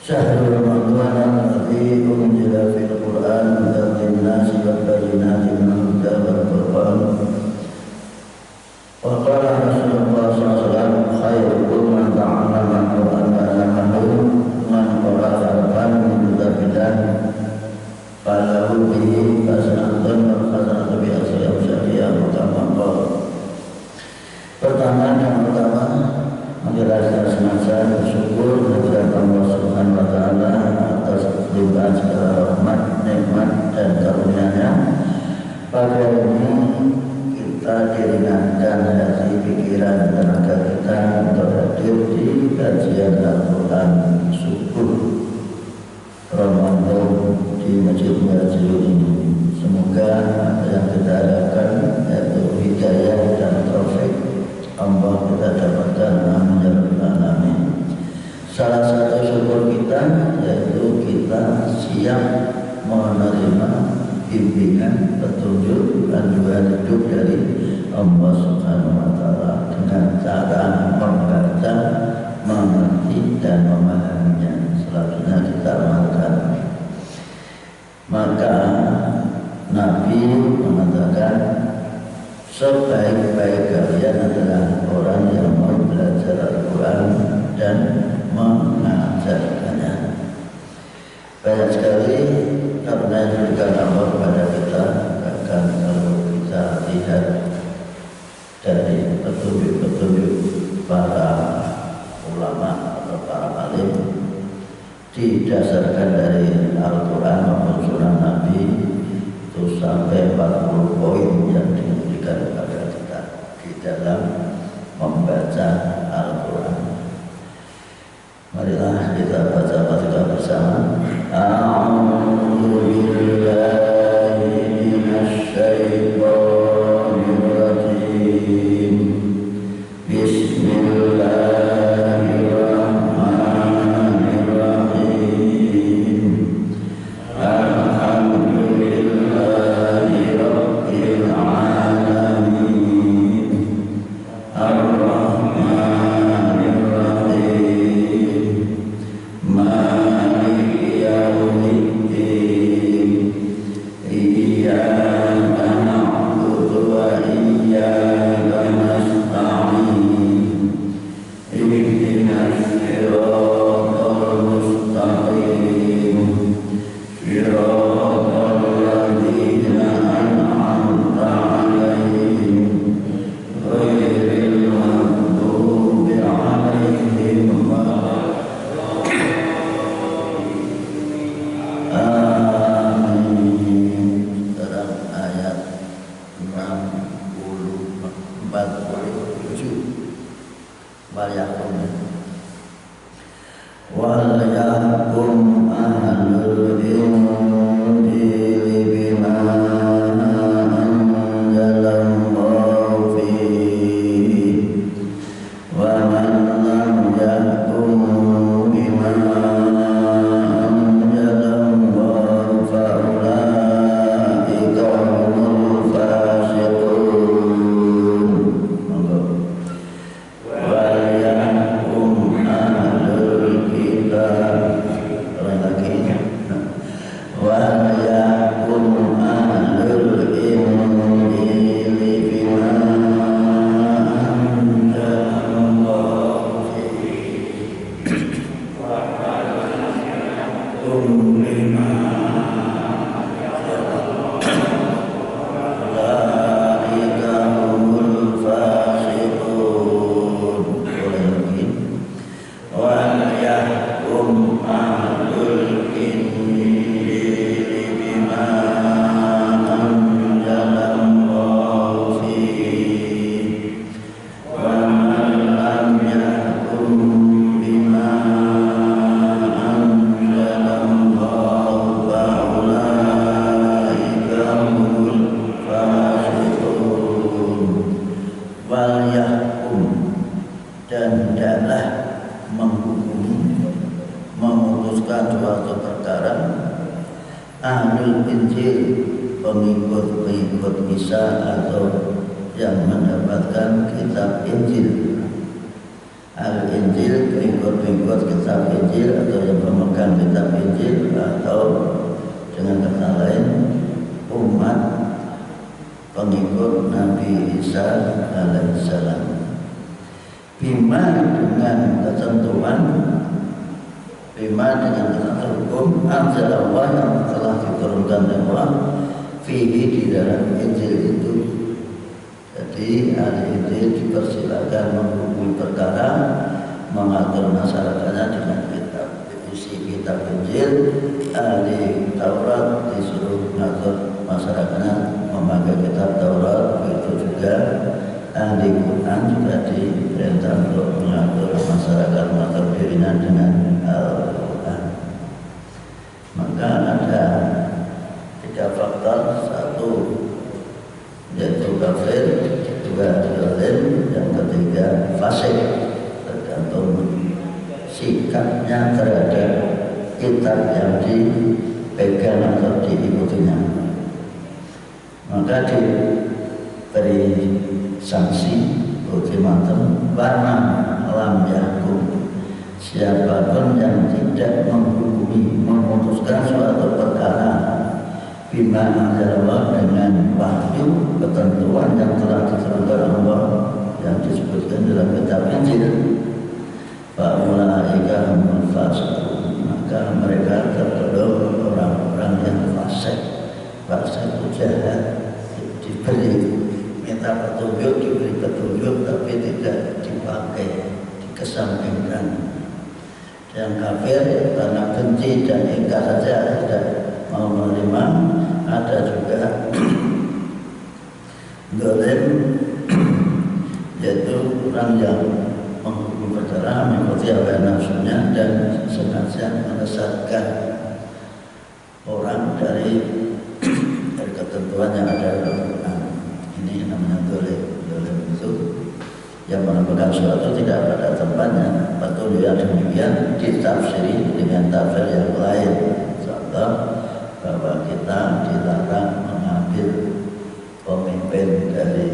Syahrul Ramadan alladzi unzila fil Qur'an hudan lin-nasi wa bayyinatin minal huda wal furqan. Wa qala Rasulullah sallallahu alaihi wasallam khairukum man ta'allama al-Qur'an wa 'allamahu man qara'a al-Qur'an min kitabillah falahu bihi hasanatun wa hasanatu bi asri amsalih mutamaqqa. Yang pertama menjelaskan semasa bersyukur kepada Allah Subhanahu wa taala atas limpahan segala rahmat, nikmat dan karunia-Nya. Pada ini kita diringankan hati, pikiran, tenaga kita untuk hadir di kajian Al-Quran subuh Ramadan di Masjid Al-Jilul ini. Semoga apa yang kita harapkan yaitu hidayah dan taufik Allah kita dapatkan, amin ya rabbal alamin. Salah satu syukur kita yaitu kita siap menerima bimbingan, petunjuk, panduan hidup dari Allah Subhanahu wa taala dengan cara membaca, mengerti dan memahaminya. Selanjutnya kita amalkan. Maka Nabi mengatakan sebaik-baik kalian adalah orang yang mau belajar Al-Quran dan mengajarkannya. Banyak sekali karena diberikan Allah kepada kita, bahkan kalau kita lihat dari petunjuk-petunjuk para ulama atau para alim, didasarkan dari Al-Quran maupun Sunnah Nabi, itu sampai 40 poin yang diberikan kepada kita di dalam membaca Al-Quran. Marilah kita baca Fatihah bersama. A'udzu billahi minasy syaithanir rajim. Bismillahirrahmanirrahim. Alhamdulillahi rabbil alamin. Ar-Rahmanir Rahim. Maliki yaumiddin. Iyyaka na'budu wa iyyaka nasta'in. Ihdinas siratal mustaqim. Siratal ladzina an'amta 'alaihim ghairil maghdubi 'alaihim amin. Dalam ayat 47 wal yakum ahlul injili bima anzalallahu fihi wa man lam yahkum bima anzalallahu fa ulaika humul fasiqun. Wal yahkum ahlul kitab lagi. Wal yahkum ahlul injili bima anzalallahu fihi wa hum lima ulaika humul fasiqun. Wal yahkum ahlul injili bima anzalallahu fihi wa man lam yahkum bima anzalallahu fa ulaika humul fasiqun. Wal yahkum, dan hendaklah menghukumi, memutuskan suatu perkara ahlul injil, pengikut-pengikut Isa atau yang mendapatkan kitab Injil. Al-Injil, pengikut-pengikut kitab Injil atau yang memegang Nabi Isa alaihissalam. Bima dengan ketentuan, bima dengan ketentuan hukum anzalallah yang telah diturunkan Allah fihi di dalam Injil itu. Jadi ahli Injil dipersilakan menghukumi perkara, mengatur masyarakatnya dengan kitab isi kitab Injil. Ahli Taurat disuruh mengatur masyarakatnya memakai kitab Taurat. Begitu juga ahli Quran juga diperintah untuk mengatur masyarakat, mengatur dirinya dengan Al-Quran. Maka ada 3 faktor: 1 yaitu kafir, 2 zalim, yang ketiga fasik. Tergantung sikapnya terhadap kitab yang dipegang atau diikutinya. Maka diberi sanksi ultimatum, warna lam yakum, siapapun yang tidak menghukumi, memutuskan suatu perkara bima anzalallah dengan wahyu ketentuan yang telah diturunkan Allah yang disebutkan dalam kitab Injil, fa'ulaika humul fasiqun, maka mereka tergolong orang-orang yang fasik. Fasik itu jahat, diberi minta petunjuk, diberi petunjuk tapi tidak dipakai, dikesampingkan. Yang kafir karena benci dan ingkar saja tidak mau menerima. Ada juga zalim, yaitu orang yang menghukum perkara mengikuti hawa nafsunya dan sengaja menyesatkan orang dari ketentuan yang ada dalam Al-Quran. Ini namanya zalim. Zalim itu yang menemukan sesuatu tidak pada tempatnya. Petunjuk yang demikian ditafsiri dengan tafsir yang lain. Contoh, bahwa kita dilarang mengambil pemimpin dari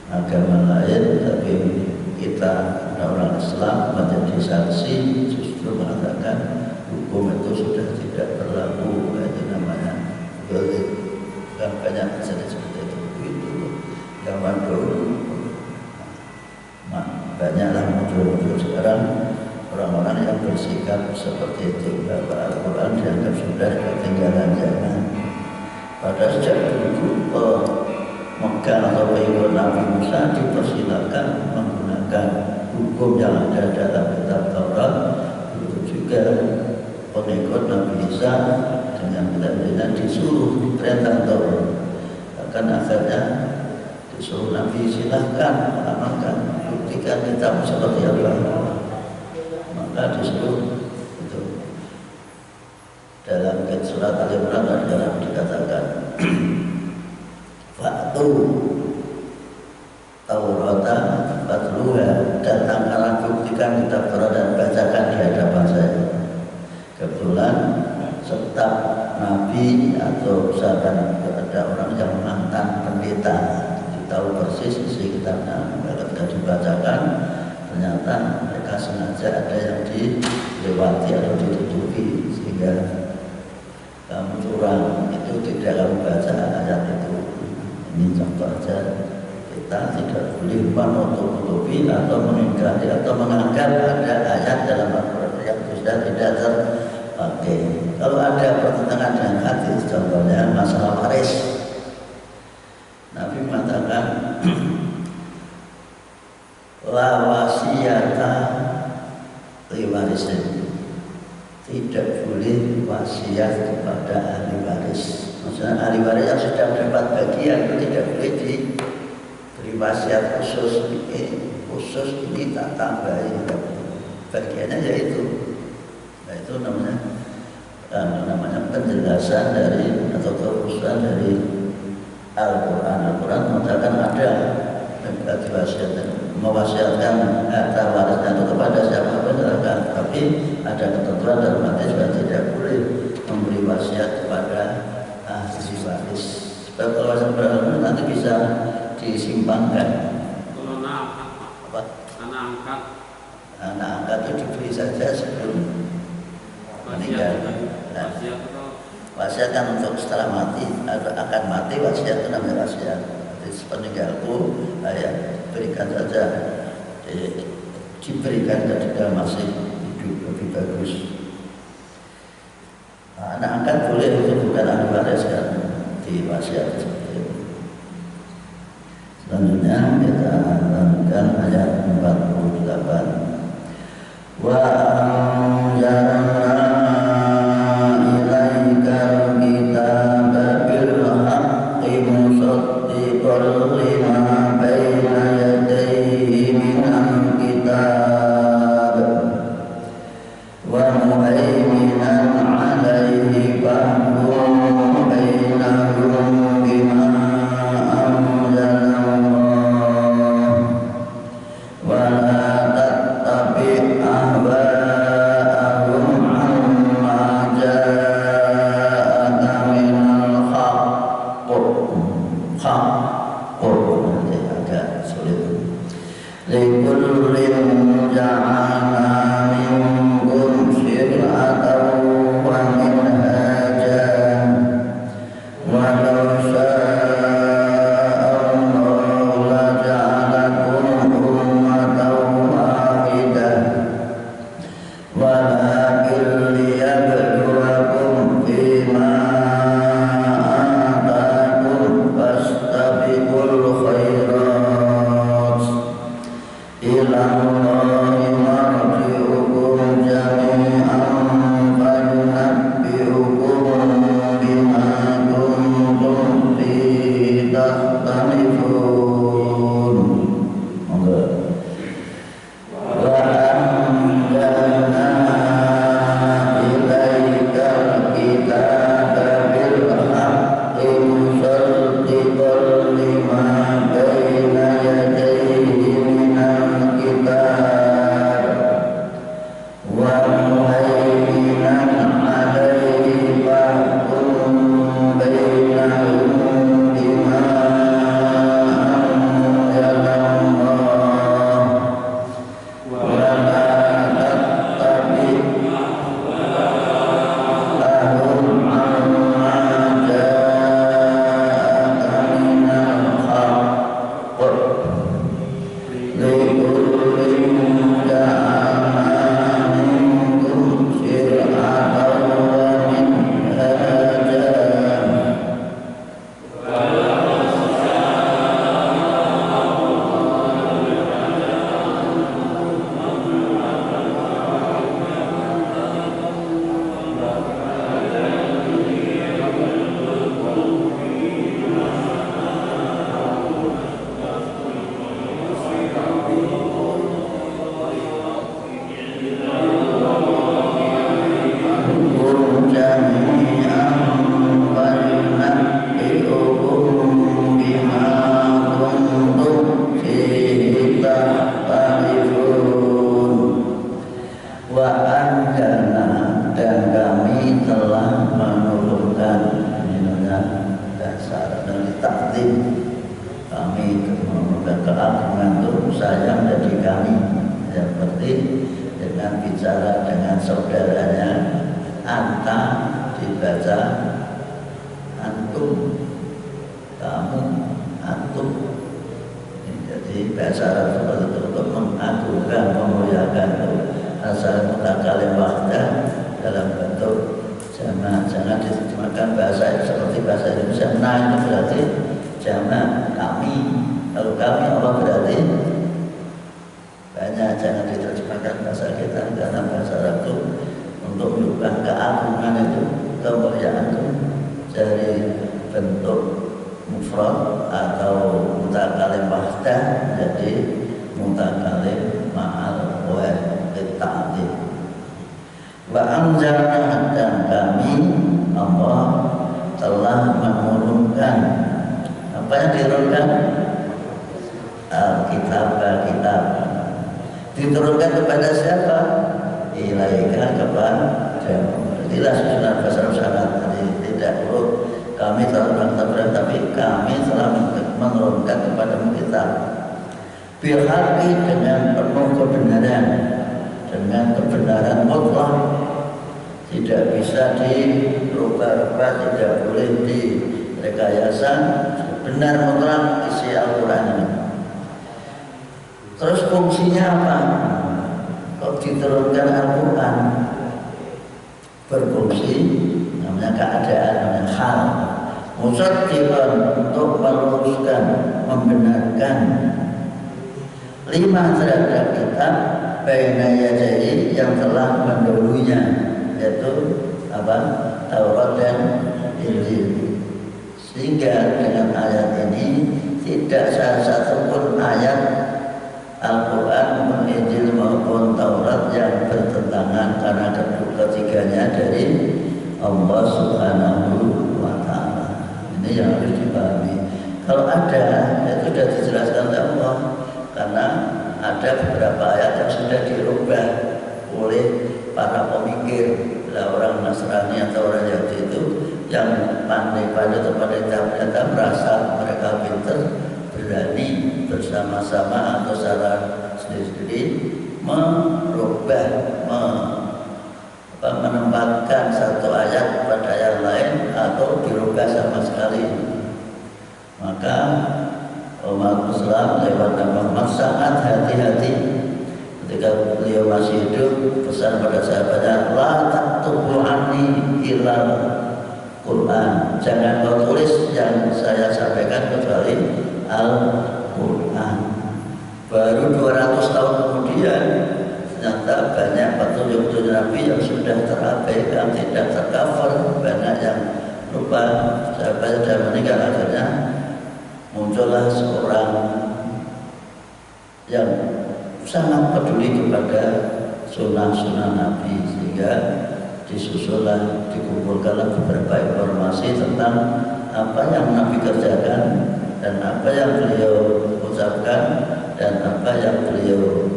agama lain, tapi kita orang Islam menjadi saksi justru mengatakan hukum itu sudah tidak berlaku. Itu namanya zalim. Dan banyak kejadian seperti itu zaman dulu. Banyaklah muncul sekarang orang-orang yang bersikap seperti itu, bahwa Al-Quran dianggap sudah ketinggalan zaman. Pada sejak dulu Mekah atau pengikut Nabi Musa dipersilakan menggunakan hukum yang ada dalam kitab Taurat. Begitu juga pengikut Nabi Isa dengan kitab disuruh diperintah Taurat. Bahkan akhirnya disuruh Nabi silahkan amalkan, buktikan kitab seperti apa. Maka disuruh itu dalam surat Al-Imran dalam dikatakan Fa'tu Taurata Fatluha, datangkanlah buktikan kitab Taurat dan bacakan di hadapan saya. Kebetulan setiap nabi atau sahabat ada orang yang mantan pendeta, tahu persis isi kitabnya. Ketika dibacakan ternyata mereka sengaja ada yang dilewati atau ditutupi, sehingga kamu curang, itu tidak kamu baca ayat itu. Ini contoh aja, kita tidak boleh menutupi atau mengingkari atau menganggap ada ayat dalam Al-Quran yang sudah tidak terpakai. Kalau ada pertentangan dengan hadis, contohnya masalah waris, Nabi mengatakan la wasiyata li warisin, tidak boleh wasiat kepada ahli waris. Maksudnya ahli waris yang sudah mendapat bagian itu tidak boleh diberi wasiat khusus. Khusus ini tak tambahin bagiannya, yaitu itu namanya penjelasan dari atau kekhususan dari Al-Quran. Al-Quran mengatakan ada mewasiatkan harta warisnya itu kepada siapapun silakan, tapi ada ketentuan dalam hadis bahwa tidak boleh memberi wasiat kepada ahli waris. Sebab kalau wasiat berlalu nanti bisa disimpangkan. Kalau anak angkat itu diberi saja sebelum meninggal. Wasiat kan untuk setelah mati, akan mati, wasiat itu namanya wasiat. sepeninggalku, ya berikan saja, diberikan ketika masih hidup lebih bagus. Nah, anak angkat boleh, itu bukan ahli waris kan, diwasiat seperti itu. Selanjutnya kita lanjutkan ayat 48. Wa anzalna ilaikal kitaba bil haqqi musaddiqan lima baina yadayhi minal kitab wa muhaiminan alaihi fahkum bainahum bima anzalallah wa la tattabi' ahwa'ahum amma ja'aka minal haqq. Nanti agak sulit. Likullin ja'alna minkum syir'atan wa minhajan walau syaa'a Allahu laja'alakum ummatan wahidah walakin liyabluwakum fima ataakum fastabiqul khairat ilallahi marji'ukum jami'an fayunabbi'ukum bima kuntum fihi takhtalifun. Monggo. Wa anzalna ilaikal kitaba bil haqqi musaddiqan lima baina yadayhi minal kitab wa muhaiminan alaihi fahkum bainahum bima anzalallah wa la tattabi' ahum amma ja'aka minal haqq. Likullin ja'alna minkum syir'atan wa minhajan hukum jami'an wa yunabbi'ukum bima kuntum fihi takhtalifun. Wa anzalna, dan kami telah menurunkan, ini dasar dari takdim, kami menurunkan keagungan itu saya menjadi kami, seperti dengan bicara dengan saudaranya anta dibaca antum, kamu, antum. Jadi bahasa Arab seperti itu untuk mengagungkan, memuliakan itu asal mutakalim wahdah dalam bentuk jamak. Jangan diterjemahkan bahasa itu seperti bahasa Indonesia. Nah itu berarti jamak kami. Kalau kami apa berarti banyak. Jangan diterjemahkan bahasa kita, karena bahasa Arab itu untuk menunjukkan keagungan itu, kemuliaan itu dari bentuk mufrad atau mutakalim wahdah jadi mutakalim ma'al wahid ta'dil. Wa anzalna, dan kami Allah telah menurunkan. Apa yang diturunkan? Alkitab. Diturunkan kepada siapa? Ilaika, kepada Itulah susunan bahasa Arab sangat tidak perlu kami telah mengatakan, tapi kami telah menurunkan kepadamu kitab bil haqqi, dengan penuh kebenaran, dengan kebenaran mutlak, tidak bisa dirubah-rubah, tidak boleh direkayasa, benar mutlak isi Al-Quran ini. Terus fungsinya apa? Kok diturunkan Al-Quran? Berfungsi namanya keadaan, namanya hal. Musaddiqan, untuk meluruskan, membenarkan lima terhadap kitab baina yadayhi yang telah mendahulunya, yaitu apa? Taurat dan Injil. Sehingga dengan ayat ini tidak salah satu pun ayat Al-Quran maupun Injil maupun Taurat yang bertentangan, karena ketiganya dari Allah Subhanahu wa Ta'ala. Ini yang harus dipahami. Kalau ada, itu sudah dijelaskan oleh Allah, karena ada beberapa ayat yang sudah dirubah oleh para pemikir. Orang Nasrani atau orang Yahudi itu yang pandai-pandai ternyata merasa mereka pintar, berani bersama-sama atau secara sendiri-sendiri merubah, menempatkan satu ayat pada ayat lain atau dirubah sama sekali. Maka umat Islam lewat Nabi Muhammad sangat hati-hati. Ketika beliau masih hidup, pesan pada sahabatnya, la taktubu anni ilal Quran, jangan kau tulis yang saya sampaikan kecuali Al-Quran. Baru 200 tahun kemudian ternyata banyak petunjuk-petunjuk Nabi yang sudah terabaikan, tidak tercover, banyak yang lupa. Sahabat sudah meninggal, akhirnya muncullah seorang yang sangat peduli kepada sunnah-sunnah Nabi, sehingga disusullah, dikumpulkanlah beberapa informasi tentang apa yang Nabi kerjakan dan apa yang beliau ucapkan dan apa yang beliau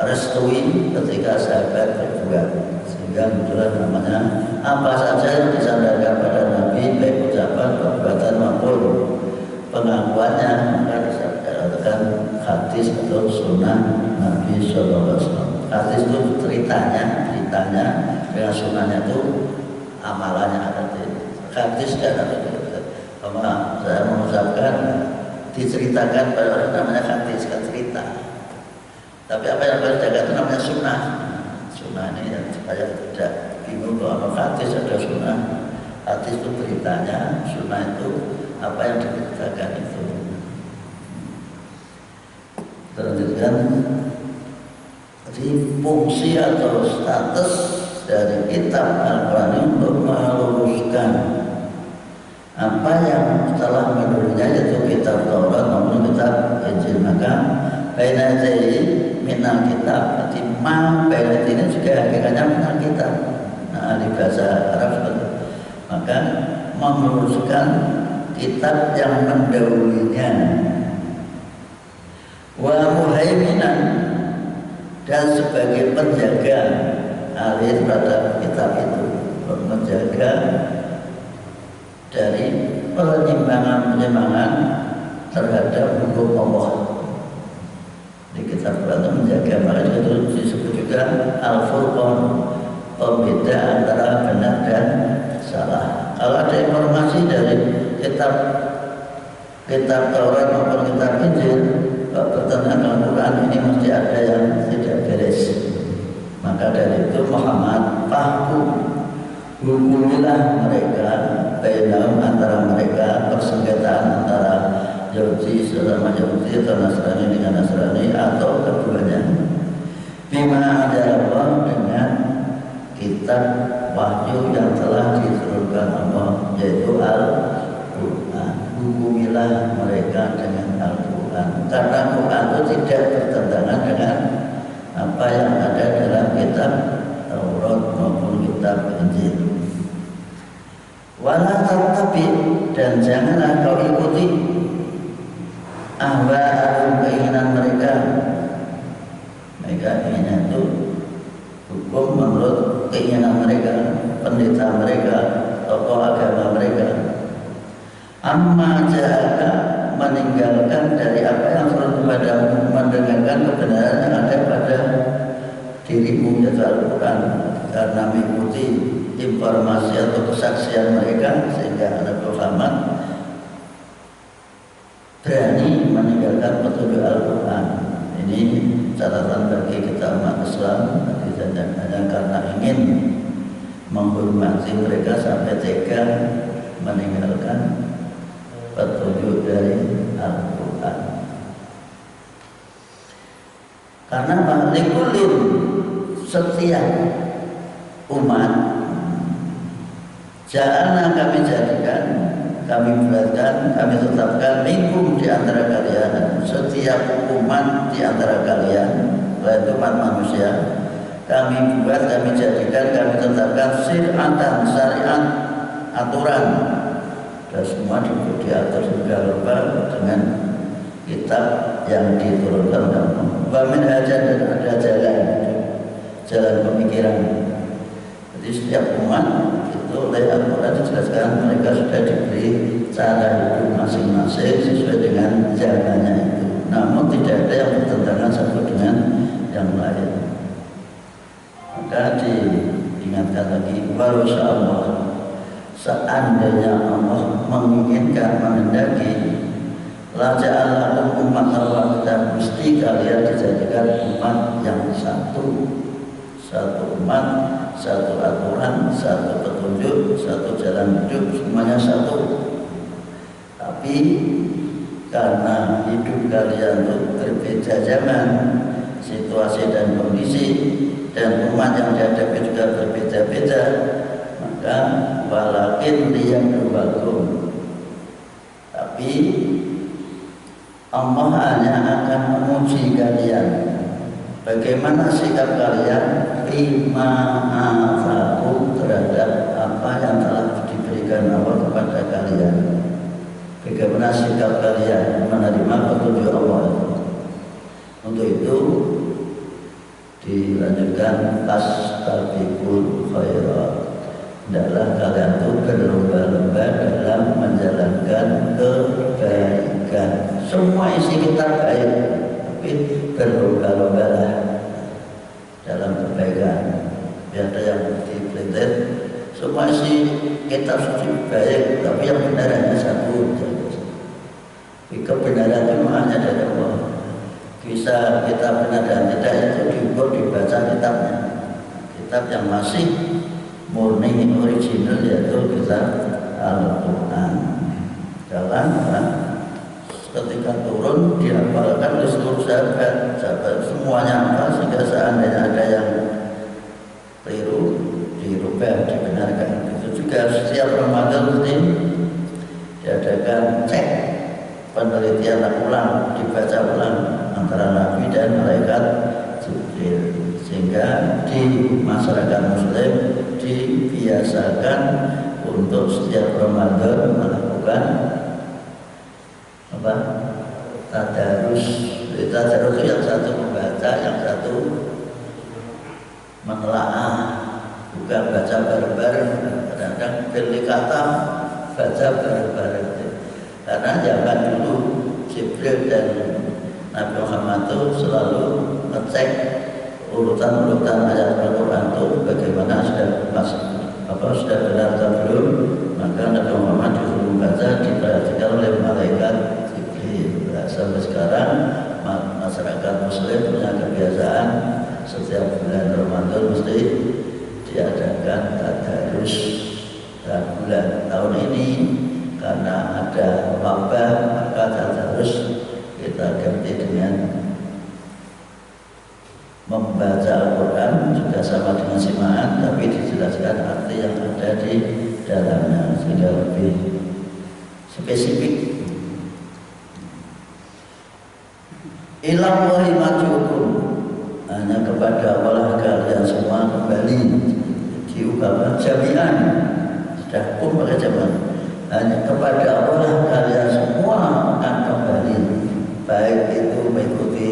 restui ketika sahabat berbuat, sehingga muncullah namanya apa saja yang disandarkan pada Nabi, baik ucapan, perbuatan maupun pengakuannya, maka dikatakan hadis atau sunnah Nabi Sallallahu Alaihi Wasallam. Hadis itu ceritanya dengan sunnahnya itu amalannya ada. Hadis dan ada. Sama saya mengucapkan diceritakan pada orang namanya hadis, kan cerita. Tapi apa yang harus jaga itu namanya sunnah. Sunnah ini yang supaya tidak bingung kalau hadis ada sunnah. Hadis itu beritanya, sunnah itu apa yang diceritakan itu. Terlanjutkan di fungsi atau status dari kitab Al-Quran untuk meluruskan apa yang telah menurunnya, yaitu kitab Taurat maupun kitab Injil. Maka baina yadayhi minal kitab, jadi ma baina ini juga hakikatnya minal kitab. Nah, di bahasa Arab seperti itu. Maka meluruskan kitab yang mendahulunya, wa muhaiminan, dan sebagai penjaga alir pada kitab itu, menjaga dari penyimpangan-penyimpangan terhadap hukum Allah. Di kitab itu menjaga, makanya itu disebut juga Al-Furqan, pembeda antara benar dan salah. Kalau ada informasi dari kitab Taurat maupun kitab Injil bertentangan dengan Quran, ini mesti ada yang tidak beres. Maka dari itu Muhammad hukumilah mereka, bainahum, antara mereka, persengketaan antara Yahudi sesama Yahudi atau Nasrani dengan Nasrani atau keduanya, bima Allah, dengan kitab wahyu yang telah diturunkan Allah, yaitu Al-Quran. Hukumilah mereka dengan Al-Quran, karena Quran itu tidak bertentangan dengan apa yang ada dalam kitab Taurat maupun kitab Injil. Wala tattabi, dan janganlah kau ikuti ahwa'ahum, keinginan mereka. Mereka keinginan itu hukum menurut keinginan mereka, pendeta mereka, tokoh agama mereka. Amma ja'aka, meninggalkan dari apa yang turun kepadamu, mendengarkan kebenaran yang ada pada dirimu, yaitu Al-Quran, karena mengikuti informasi atau kesaksian mereka, sehingga Nabi Muhammad menjalankan petunjuk Al-Quran. Ini catatan bagi kita umat Islam. Hanya karena ingin menghormati mereka sampai tega meninggalkan petunjuk dari Al-Quran. Karena likulin setiap umat ja'alna kami jadikan, kami bulatkan, kami tetapkan minkum di antara kalian, setiap umat di antara kalian, yaitu umat manusia, kami buat, kami jadikan, kami tetapkan syariatan, syariat, aturan, dan semua diatur segala dengan kitab yang diturunkan oleh Allah. Wa min hajat, dan ada jalan pemikiran. Jadi setiap umat itu oleh Al-Quran dijelaskan mereka sudah diberi cara hidup masing-masing sesuai dengan zamannya itu. Namun tidak ada yang bertentangan satu dengan yang lain. Maka diingatkan lagi, walau Allah, seandainya Allah menginginkan, menghendaki, la ja'alakum ummatan wahidah, mesti kalian dijadikan umat yang satu umat, satu aturan, satu petunjuk, satu jalan hidup, semuanya satu. Tapi karena hidup kalian itu berbeda zaman, situasi dan kondisi, dan umat yang dihadapi juga berbeda-beda, maka walakin liyabluwakum, tapi Allah hanya akan menguji kalian bagaimana sikap kalian lima afakum terhadap apa yang telah diberikan Allah kepada kalian. Bagaimana sikap kalian menerima petunjuk Allah. Untuk itu dilanjutkan fastabiqul khairat, hendaklah kalian itu berlomba-lomba dalam menjalankan kebaikan. Semua isi kitab baik, tapi berlomba-lombalah dalam kebaikan. Biar ada yang dipelintir, semua isi kitab suci baik, tapi yang benar hanya satu. Kebenaran itu hanya dari Allah. Bisa kita benar dan tidak itu diukur dibaca kitabnya. Kitab yang masih murni original yaitu kitab Al-Quran. Jalan ketika turun dihafalkan oleh seluruh sahabat semuanya apa, sehingga seandainya ada yang keliru dirubah, dibenarkan. Itu juga setiap Ramadan mesti diadakan cek, penelitian ulang, dibaca ulang antara Nabi dan malaikat Jibril, sehingga di masyarakat Muslim dibiasakan untuk setiap Ramadan melakukan apa? Tadarus. Tadarus itu yang satu membaca, yang satu menelaah, bukan baca bareng-bareng. Kadang-kadang pilih kata baca bareng-bareng. Karena zaman dulu Jibril dan Nabi Muhammad itu selalu ngecek urutan-urutan ayat Al-Quran itu bagaimana sudah benar atau belum. Maka Nabi Muhammad disuruh membaca, diperhatikan oleh malaikat Jibril. Sampai sekarang masyarakat Muslim punya kebiasaan setiap bulan Ramadan mesti diadakan tadarus. Dan bulan tahun ini karena ada wabah, maka tadarus kita ganti dengan membaca Al-Quran, juga sama dengan simaan, tapi dijelaskan arti yang ada di dalamnya sehingga lebih spesifik. Ilallahi marji'ukum, hanya kepada Allah kalian semua kembali. Diungkapkan jami'an, sudah pun pakai zaman. Hanya kepada Allah kalian semua akan kembali, baik itu mengikuti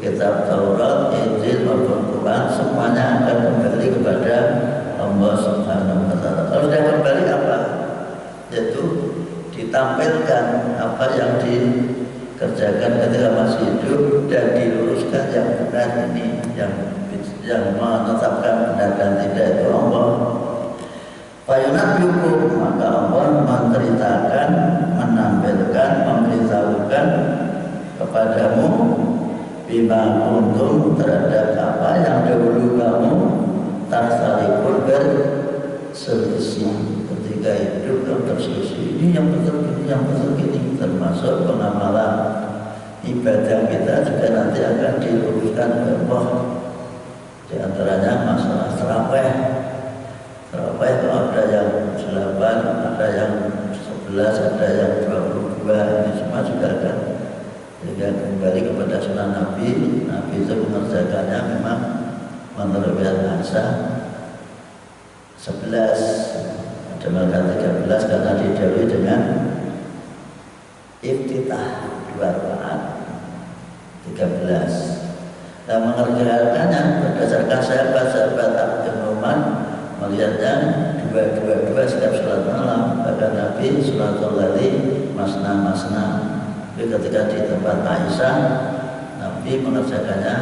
kitab Taurat, Injil maupun Quran, semuanya akan kembali kepada Allah Subhanahu wa Ta'ala. Kalau sudah kembali apa? Yaitu ditampilkan apa yang dikerjakan ketika masih hidup dan diluruskan yang benar ini, yang menetapkan benar dan tidak itu Allah. Fayunabbiukum, maka Allah menceritakan, menampilkan, memberitahukan kepadamu bima kuntum terhadap apa yang dahulu kamu tasalikun berselisih. Ketika hidup kamu terselisih, ini yang betul, ini yang betul, ini termasuk pengamalan ibadah kita juga nanti akan diluruskan oleh Allah. Di antaranya masalah tarawih. Tarawih itu ada yang 8, ada yang 11, ada yang 22. Ini semua juga akan kembali kepada sunnah Nabi. Nabi itu mengerjakannya memang menurut bahasa 11. Ada mengatakan 13 karena didahului dengan iftitah 2 rakaat 13. Dan mengerjakannya berdasarkan sahabat-sahabat Abdul Umar melihatnya 2 setiap sholat malam. Bahkan Nabi sholatul laili masna. Jadi ketika di tempat Aisyah Nabi mengerjakannya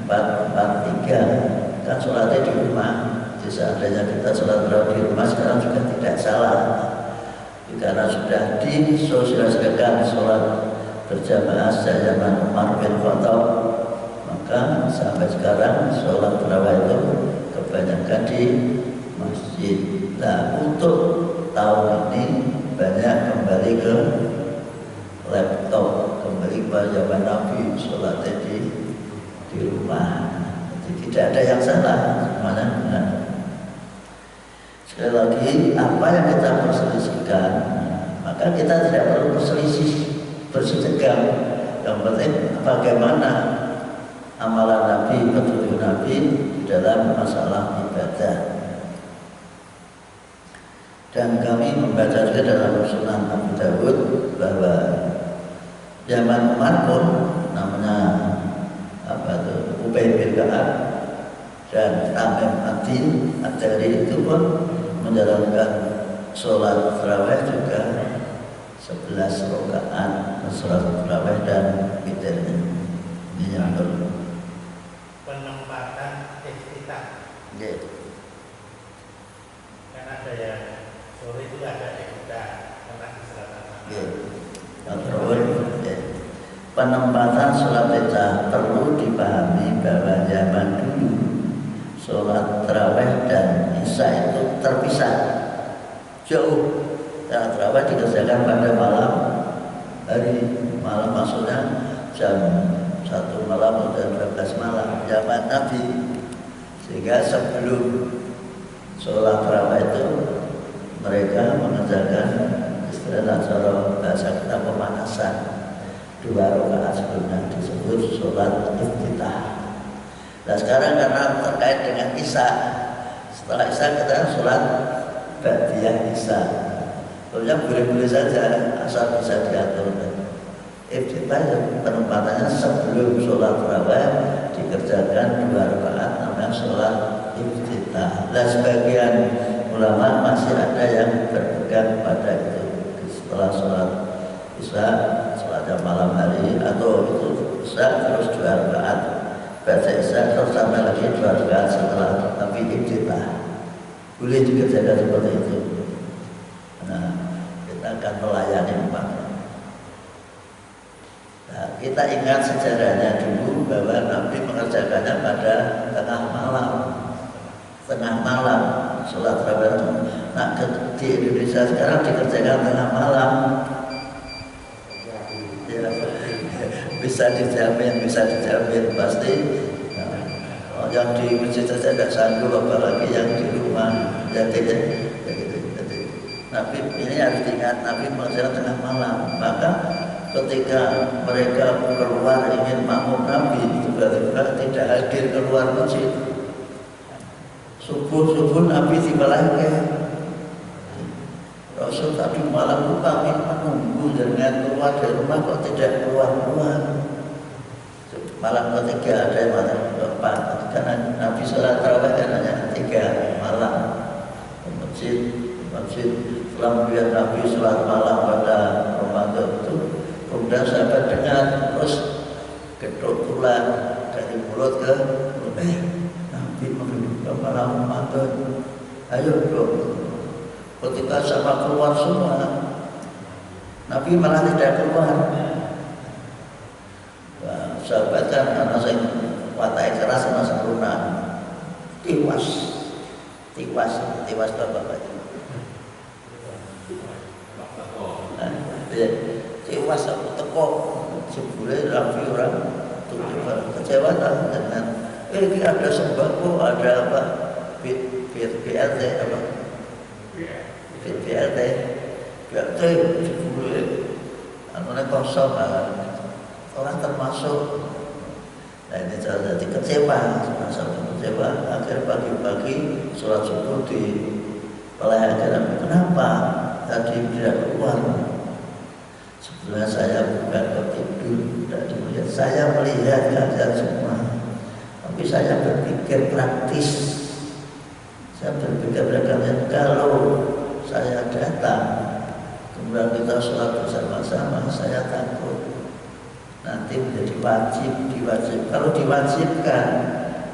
4-3. Kan sholatnya di rumah. Jadi seandainya kita sholat tarawih di rumah sekarang juga tidak salah. Karena sudah disosialisasikan sholat berjamaah sejak zaman Umar bin Khattab, maka sampai sekarang sholat tarawih itu kebanyakan di masjid. Nah, untuk tahun ini banyak kembali ke laptop, kembali ke zaman Nabi sholatnya di rumah. Jadi tidak ada yang salah, semuanya benar. Sekali lagi, apa yang kita perselisihkan, maka kita tidak perlu bersitegang. Yang penting bagaimana amalan Nabi, petunjuk Nabi dalam masalah ibadah. Dan kami membaca juga dalam Sunan Abu Dawud bahwa zaman Umar pun namanya Ubay bin Ka'ab dan Tamim Ad-Dari itu pun menjalankan sholat tarawih juga 11 rakaat sholat tarawih dan witirnya. Ini yang perlu. Penempatan iftitah. Yeah. Kan ada yang sore itu ada iftitah karena di selatan sana. Yeah. Penempatan sholat iftitah perlu dipahami bahwa zaman dulu sholat tarawih dan isya itu terpisah jauh. Sholat tarawih dikerjakan pada malam hari, malam maksudnya jam 1 malam dan 12 malam zaman Nabi. Sehingga sebelum sholat tarawih itu mereka mengerjakan istilah cara bahasa kita pemanasan 2 rakaat sebelumnya disebut sholat iftitah. Nah sekarang karena terkait dengan isya, setelah isya kita sholat ba'diyah isya. Tentunya boleh-boleh saja asal bisa diatur. Iftitah penempatannya sebelum sholat tarawih dikerjakan 2 rakaat namanya sholat iftitah. Dan sebagian ulama masih ada yang berpegang pada itu. Setelah sholat isya, sholat malam hari atau itu isya terus 2 rakaat. Baca isya terus sampai lagi 2 rakaat setelah, tapi iftitah boleh dikerjakan seperti itu. Nah, kita akan melayani umat. Nah, kita ingat sejarahnya dulu bahwa Nabi mengerjakannya pada tengah malam sholat tarawih. Nah, di Indonesia sekarang dikerjakan tengah malam. Ya, bisa dijamin pasti. Nah, yang di masjid saja tidak sanggup, apalagi yang di rumah. Jadi Nabi ini harus diingat, Nabi mengerjakan tengah malam. Maka ketika mereka keluar ingin makmum Nabi, tiba-tiba tidak hadir keluar masjid. Subuh Nabi tiba lagi. Rasul tadi malam lupa menunggu dengan keluar dari rumah kok tidak keluar. Malam ketiga ada yang malam keempat, karena Nabi sholat tarawih kan hanya 3 malam ke masjid. Setelah melihat Nabi sholat malam pada Ramadan itu, kemudian sahabat dengar terus ketutulan dari mulut ke Nabi menghidupkan malam Ramadan. Ayo dong. Ketika sama keluar semua, Nabi malah tidak keluar. sahabat kan ana sing watake keras ana sing lunak. Tiwas bapak. Tiwas aku teko jebule rapi orang kecewa dengan ini ada sembako, ada apa BLT apa BLT jebule anune kosong orang termasuk. Nah ini jadi kecewa, akhir pagi-pagi sholat subuh di pelayanan. Kenapa tadi tidak keluar? Sebenarnya saya bukan ketidur, tidak melihat. Saya melihat keadaan semua, tapi saya berpikir praktis. Saya berpikir kalau saya datang, kemudian kita sholat bersama-sama, saya takut nanti menjadi diwajib. Kalau diwajibkan,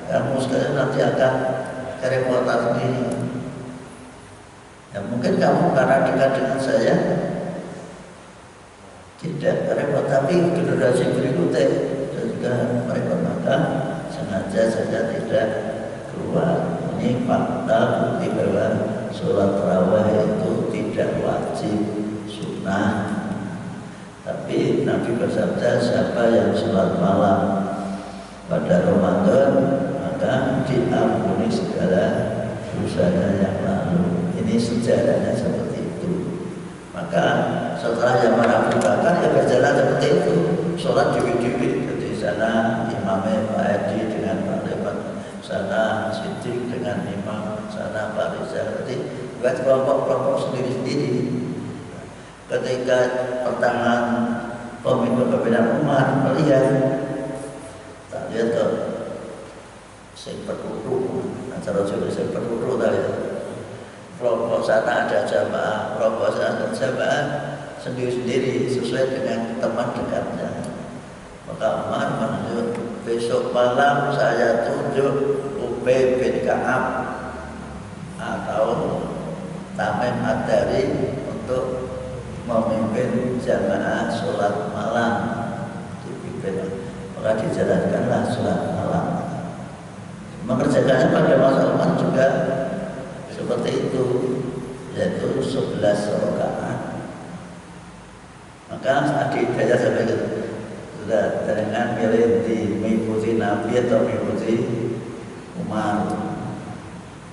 kamu sekalian nanti akan kerepotan sendiri. Ya mungkin kamu karena dekat dengan saya tidak repot, tapi generasi berikutnya juga mereka maka sengaja saja tidak keluar. Ini fakta bukti bahwa sholat tarawih itu tidak wajib, sunnah. Tapi Nabi bersabda, siapa yang sholat malam pada Ramadan maka diampuni segala dosanya yang lalu. Ini sejarahnya seperti itu. Maka setelah zaman Abu Bakar ya berjalan seperti itu. Sholat dewi-dewi di sana imamnya Pak Edi dengan Pak Leman, sana Siddiq dengan imam, sana Pak Rizal. Jadi buat kelompok-kelompok sendiri-sendiri. Ketika pertengahan pemimpin Umar melihat, tak lihat ke sing perkutu, acara juga sing perkutu tadi. Kelompok sana ada jamaah, kelompok sana ada jamaah sendiri-sendiri sesuai dengan teman dekatnya. Maka Umar menunjuk, besok malam saya tunjuk Ubay bin Ka'ab atau Tamim Ad-Dari untuk memimpin jamaah sholat malam. Maka dijalankanlah sholat malam. Mengerjakannya pada masa Umar juga seperti itu, yaitu 11 rakaat. Maka adik saya sampai itu sudah dengan milih mengikuti Nabi atau mengikuti Umar.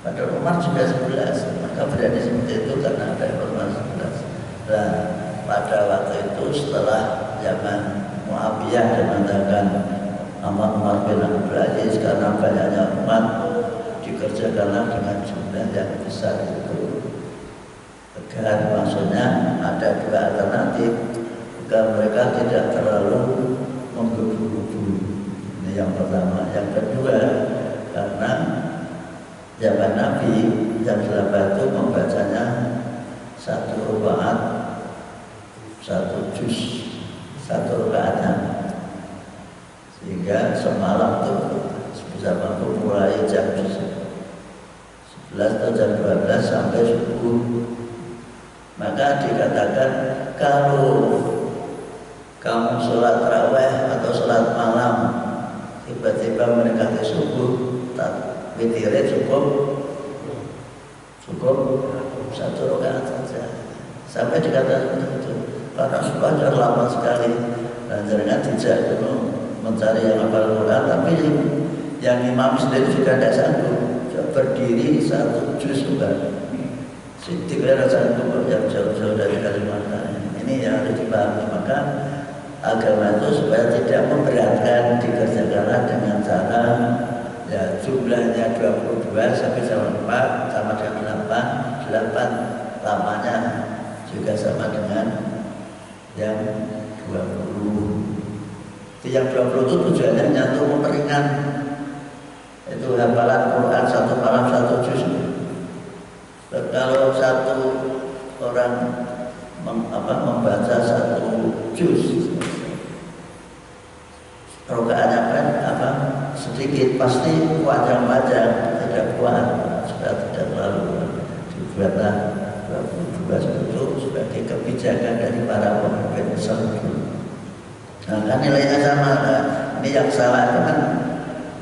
Pada Umar juga 11, maka berani seperti itu karena ada informasi 11. Dan pada waktu itu setelah zaman Muawiyah dimengatakan Umar bin Abdul Aziz karena banyaknya umat dikerjakanlah dengan jumlah yang besar itu, agar maksudnya ada dua alternatif agar mereka tidak terlalu menggebu-gebu. Ini yang pertama. Yang kedua, karena zaman Nabi yang sahabat itu membacanya 1 rakaat 1 juz 1 rakaatnya, sehingga semalam itu sebisa mampu mulai jam 11 atau jam 12 sampai subuh. Maka dikatakan kalau kamu sholat tarawih atau sholat malam tiba-tiba mendekati subuh, witirnya cukup 1 rakaat saja. Sampai dikatakan itu karena sudah lama sekali dan jangan tidak mencari yang hafal Quran, tapi yang imam sendiri juga tidak sanggup berdiri 1 juz juga. Siddiq ada sanggup yang jauh-jauh dari Kalimantan. Ini yang harus dipahami. Maka agama itu supaya tidak memberatkan dikerjakanlah dengan cara ya jumlahnya 22 sampai sama 4 sama dengan 8 lamanya juga sama dengan yang 20. Yang 20 itu tujuannya untuk memperingan itu hafalan Quran 1 malam 1 juz. Kalau satu orang membaca 1 juz, rokaatnya kan sedikit, pasti panjang-panjang, tidak kuat, sudah tidak terlalu. Dibuatlah 22 itu sebagai kebijakan dari para pemimpin Islam. Nah, kan nilainya sama, Ini yang salah itu kan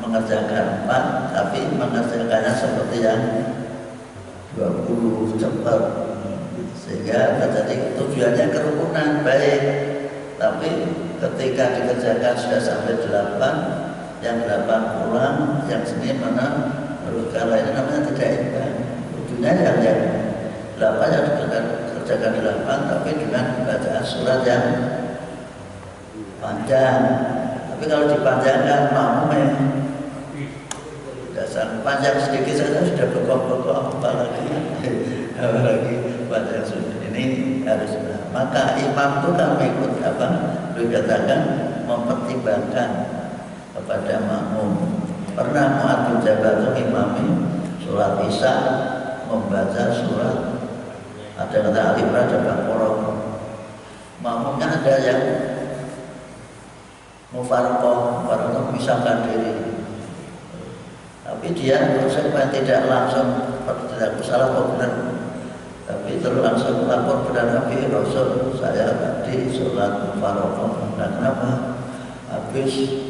mengerjakan 4, tapi mengerjakannya seperti yang 20 cepat, sehingga terjadi tujuannya kerukunan baik, tapi ketika dikerjakan sudah sampai 8, yang 8 pulang, yang sini mana teruskan lainnya, namanya tidak imbang. Tujuannya yang 8 yang dikerjakan 8, tapi dengan bacaan surat yang panjang. Tapi kalau dipanjangkan makmumnya dasar panjang sedikit saja sudah bekok-bekok, apalagi panjang sudah. Ini harus. Maka imam itu kan ikut apa? Dikatakan mempertimbangkan kepada makmum. Pernah Mu'adz bin Jabal itu imami surat Isya membaca surat ada kata Al-Imran, ada Baqarah. Makmumnya ada yang mufarqah memisahkan diri. Tapi dia supaya tidak langsung tidak salah benar, tapi terus langsung lapor kepada Nabi Rasul, saya tadi sholat mufarqah. Dan kenapa? Habis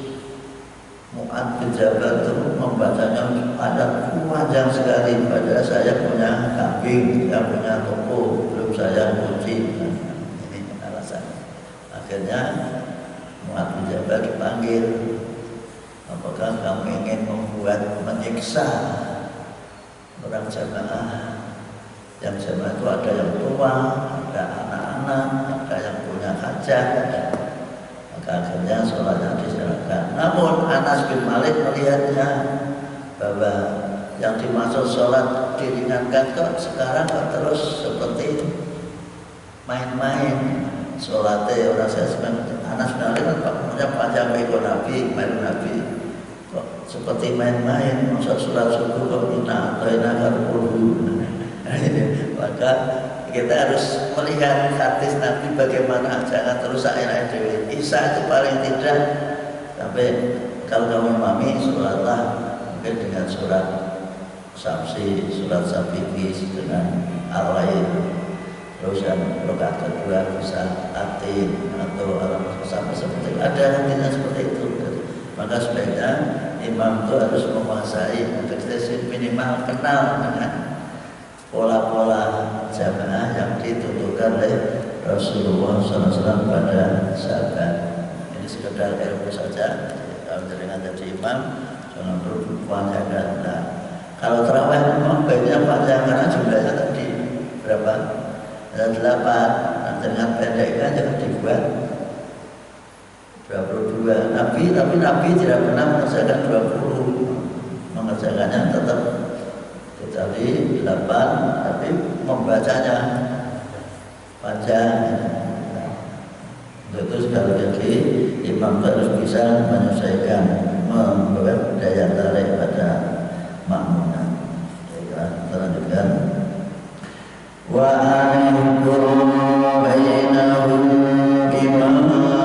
Mu'adz bin Jabal itu membacanya ada panjang sekali, padahal saya punya kambing, saya punya toko, belum saya kunci. Ini alasan. Akhirnya Mu'adz bin Jabal dipanggil. Apakah kamu ingin membuat menyiksa orang jamaah? Yang jamaah itu ada yang tua, ada anak-anak, ada yang punya hajat. Maka akhirnya sholatnya diserahkan. Namun Anas bin Malik melihatnya bahwa yang dimaksud sholat diringankan kok sekarang kok terus seperti main-main. Sholatnya orang saya Anas bin Malik kan punya panjang ikut Nabi, main Nabi. Kok seperti main-main, masa surat subuh kok kita dulu. Maka kita harus melihat hadis Nabi bagaimana, jangan terus akhir-akhir dewi. Isya itu paling tidak sampai kalau kamu imami sholatlah mungkin dengan surat Samsi, surat Sabiqis dengan Al-Lail. Terus yang rakaat kedua bisa Atin atau sampai seperti ada hadisnya seperti itu. Maka sebaiknya imam itu harus menguasai minimal kenal dengan pola-pola jamaah yang dituturkan oleh Rasulullah SAW pada sahabat. Ini sekedar ilmu saja. Kalau dengan jadi imam jangan perlu panjangkan. Nah, kalau terawih memang baiknya panjang karena jumlahnya tadi berapa? Ada 8. Nah, dengan pendeknya jangan dibuat 22. Tapi Nabi tidak pernah mengerjakan 20. Mengerjakannya tetap kecuali 8, tapi membacanya panjang. Itu sekali lagi imam harus bisa menyesuaikan, memberi daya tarik pada makmumnya. Terlanjutkan. Wa anihkum bainahum bima wa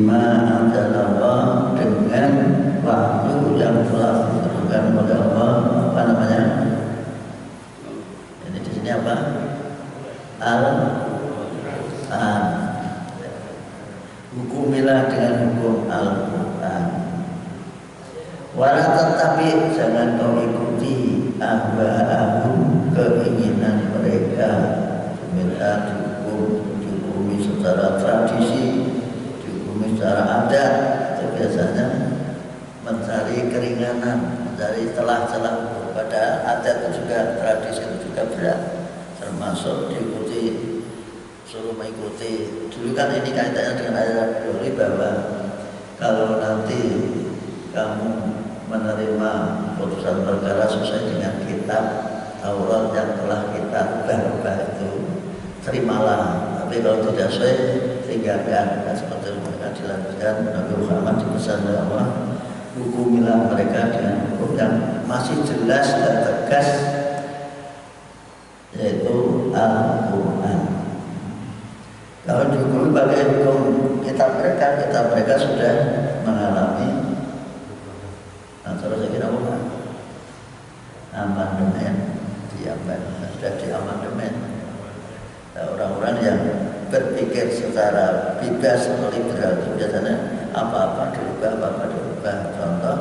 bima anzalallah, dengan wahyu yang telah diturunkan oleh Allah. Apa namanya? Ini di sini apa? Al-Quran. Hukumilah dengan hukum Al-Quran. Walau tetapi jangan kau ikuti ahwa'ahum, keinginan mereka. Minta dihukumi secara tradisi, dihukumi secara adat. Itu biasanya mencari keringanan, mencari celah-celah. Padahal adat itu juga, tradisi itu juga berat, termasuk diikuti, suruh mengikuti. Dulu kan ini kaitannya dengan ayat Dori, bahwa kalau nanti kamu menerima putusan perkara sesuai dengan kitab Taurat yang telah kita ubah itu, terimalah. Tapi kalau tidak sesuai, tinggalkan. Dan seperti mereka dilanjutkan, Nabi Muhammad dipesan oleh Allah, hukumilah mereka dengan hukum yang masih jelas dan tegas, yaitu Al-Quran. Kalau dihukumi pakai hukum kitab mereka sudah mengalami. Nah, terus saya kira apa? Amandemen, sudah di amandemen. Nah, orang-orang yang berpikir secara bebas atau liberal itu biasanya apa-apa dirubah. Contoh,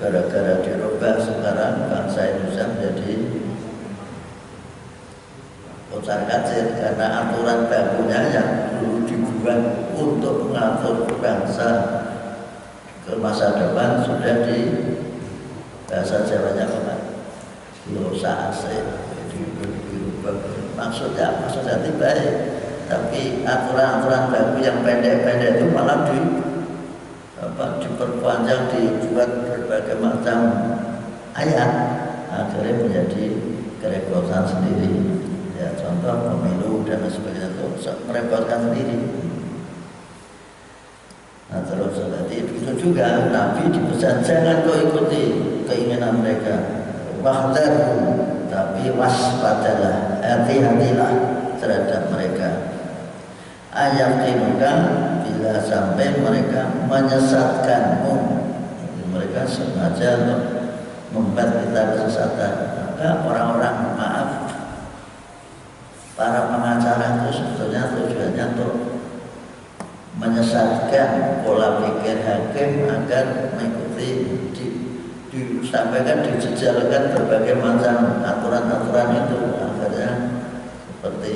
gara-gara dirubah sekarang bangsa Indonesia menjadi kocar-kacir karena aturan bakunya yang dulu dibuat untuk mengatur bangsa ke masa depan sudah di bahasa Jawanya apa? Losa asik, dirubah. Maksudnya baik, tapi aturan-aturan baku yang pendek-pendek itu malah diperpanjang, dibuat berbagai macam ayat, akhirnya menjadi kerepotan sendiri. Ya, contoh pemilu dan sebagainya itu merepotkan sendiri. Nah, terus tadi itu juga Nabi dipesan jangan kau ikuti keinginan mereka. Wahdaru, tapi waspadalah, hati-hatilah terhadap mereka. Ayat timuka, bila sampai mereka menyesatkanmu, mereka sengaja untuk membuat kita kesesatan. Maka orang-orang, maaf, para pengacara itu sebetulnya tujuannya untuk menyesatkan pola pikir hakim agar mengikuti, disampaikan, dijejalkan berbagai macam aturan-aturan itu, akhirnya seperti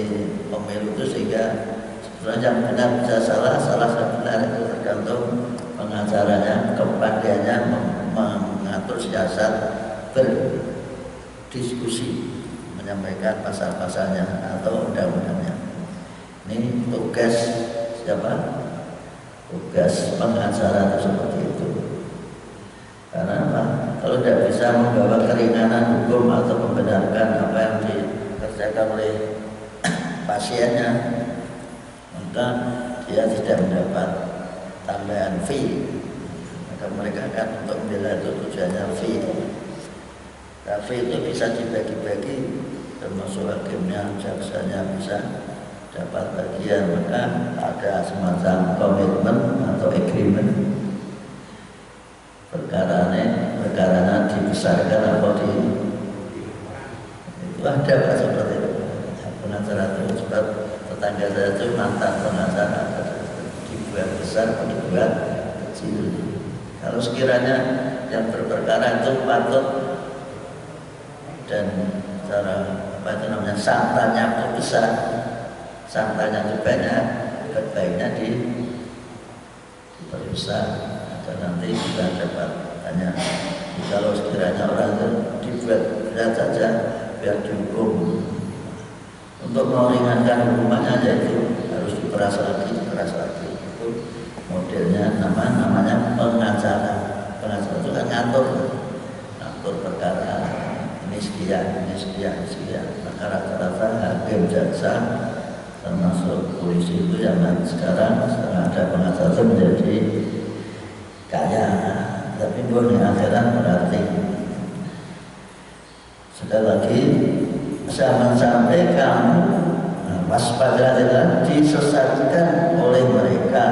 pemilu itu, sehingga sebenarnya yang benar bisa salah benar itu tergantung pengacaranya, kepandaiannya mengatur siasat, berdiskusi, menyampaikan pasal-pasalnya atau undang-undangnya. Ini tugas siapa? Tugas pengacara itu seperti itu. Karena apa? Kalau tidak bisa membawa keringanan hukum atau membenarkan apa yang dikerjakan oleh pasiennya, maka dia tidak mendapat tambahan fee. Maka mereka akan untuk membela itu tujuannya fee. Nah, fee itu bisa dibagi-bagi, termasuk hakimnya, jaksanya bisa dapat bagian. Maka ada semacam komitmen atau agreement. Perkaranya dibesarkan apa itu ada seperti itu. Pengacara itu sebab tetangga saya itu mantan pengacara, dibuat besar atau dibuat kecil. Kalau sekiranya yang berperkara itu patut dan cara apa itu namanya santanya itu besar, santanya itu banyak, baiknya diperbesar. Dan nanti kita dapat tanya, kalau sekiranya orang itu dibuat berat saja biar dihukum, untuk meringankan hukumannya yaitu harus diperas lagi. Itu modelnya namanya pengacara. Pengacara itu kan ngatur perkara, ini sekian. Maka rata-rata hakim, jaksa, termasuk polisi itu yang sekarang ada pengacara itu menjadi kaya, tapi bukan akhirat berarti. Sekali lagi, jangan sampai kamu waspada disesatkan oleh mereka.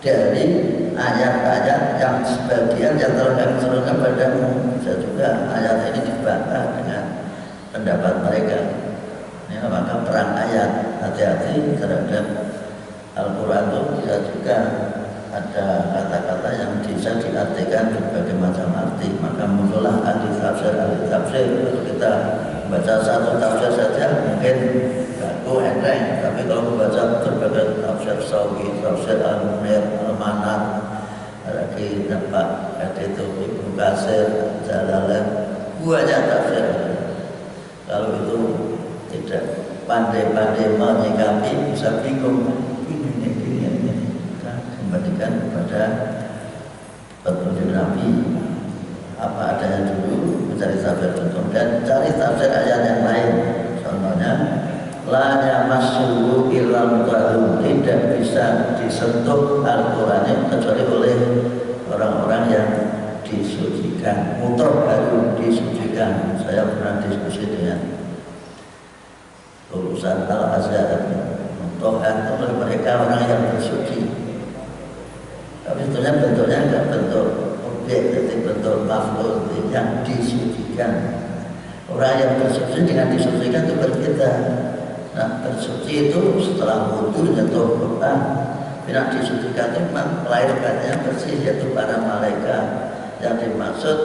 dari ayat-ayat yang sebagian yang terangkan padamu. Bisa juga ayat ini dibantah dengan pendapat mereka. Ini maka perang ayat, hati-hati terhadap Al-Quran itu bisa juga ada kata-kata yang bisa diartikan berbagai macam arti. Maka muncullah ahli tafsir. Kalau kita baca satu tafsir saja mungkin gagu enteng, tapi kalau membaca berbagai tafsir Sawi, tafsir Al-Munir, Al-Manat, lagi Pak itu Ibnu Katsir, Jalalain, banyak tafsir. Kalau itu tidak pandai-pandai menyikapi bisa bingung. Ini kembalikan kepada petunjuk Nabi apa adanya dulu, mencari tafsir contoh dan cari tafsir ayat yang lain. Contohnya la yamassuhu illa mutahharun, tidak bisa disentuh Al-Qur'an kecuali oleh orang-orang yang disucikan. Mutahharun, disucikan. Saya pernah diskusi dengan lulusan Al-Azhar. Mutahhar itu mereka orang yang bersuci. Tapi sebetulnya bentuknya enggak bentuk objek, tapi bentuk maf'ul yang disucikan. Orang yang bersuci dengan disucikan itu berbeda. Nah, bersuci itu setelah wudu nyentuh Quran. Bila disucikan itu melahirkannya bersih, yaitu para malaikat. Yang dimaksud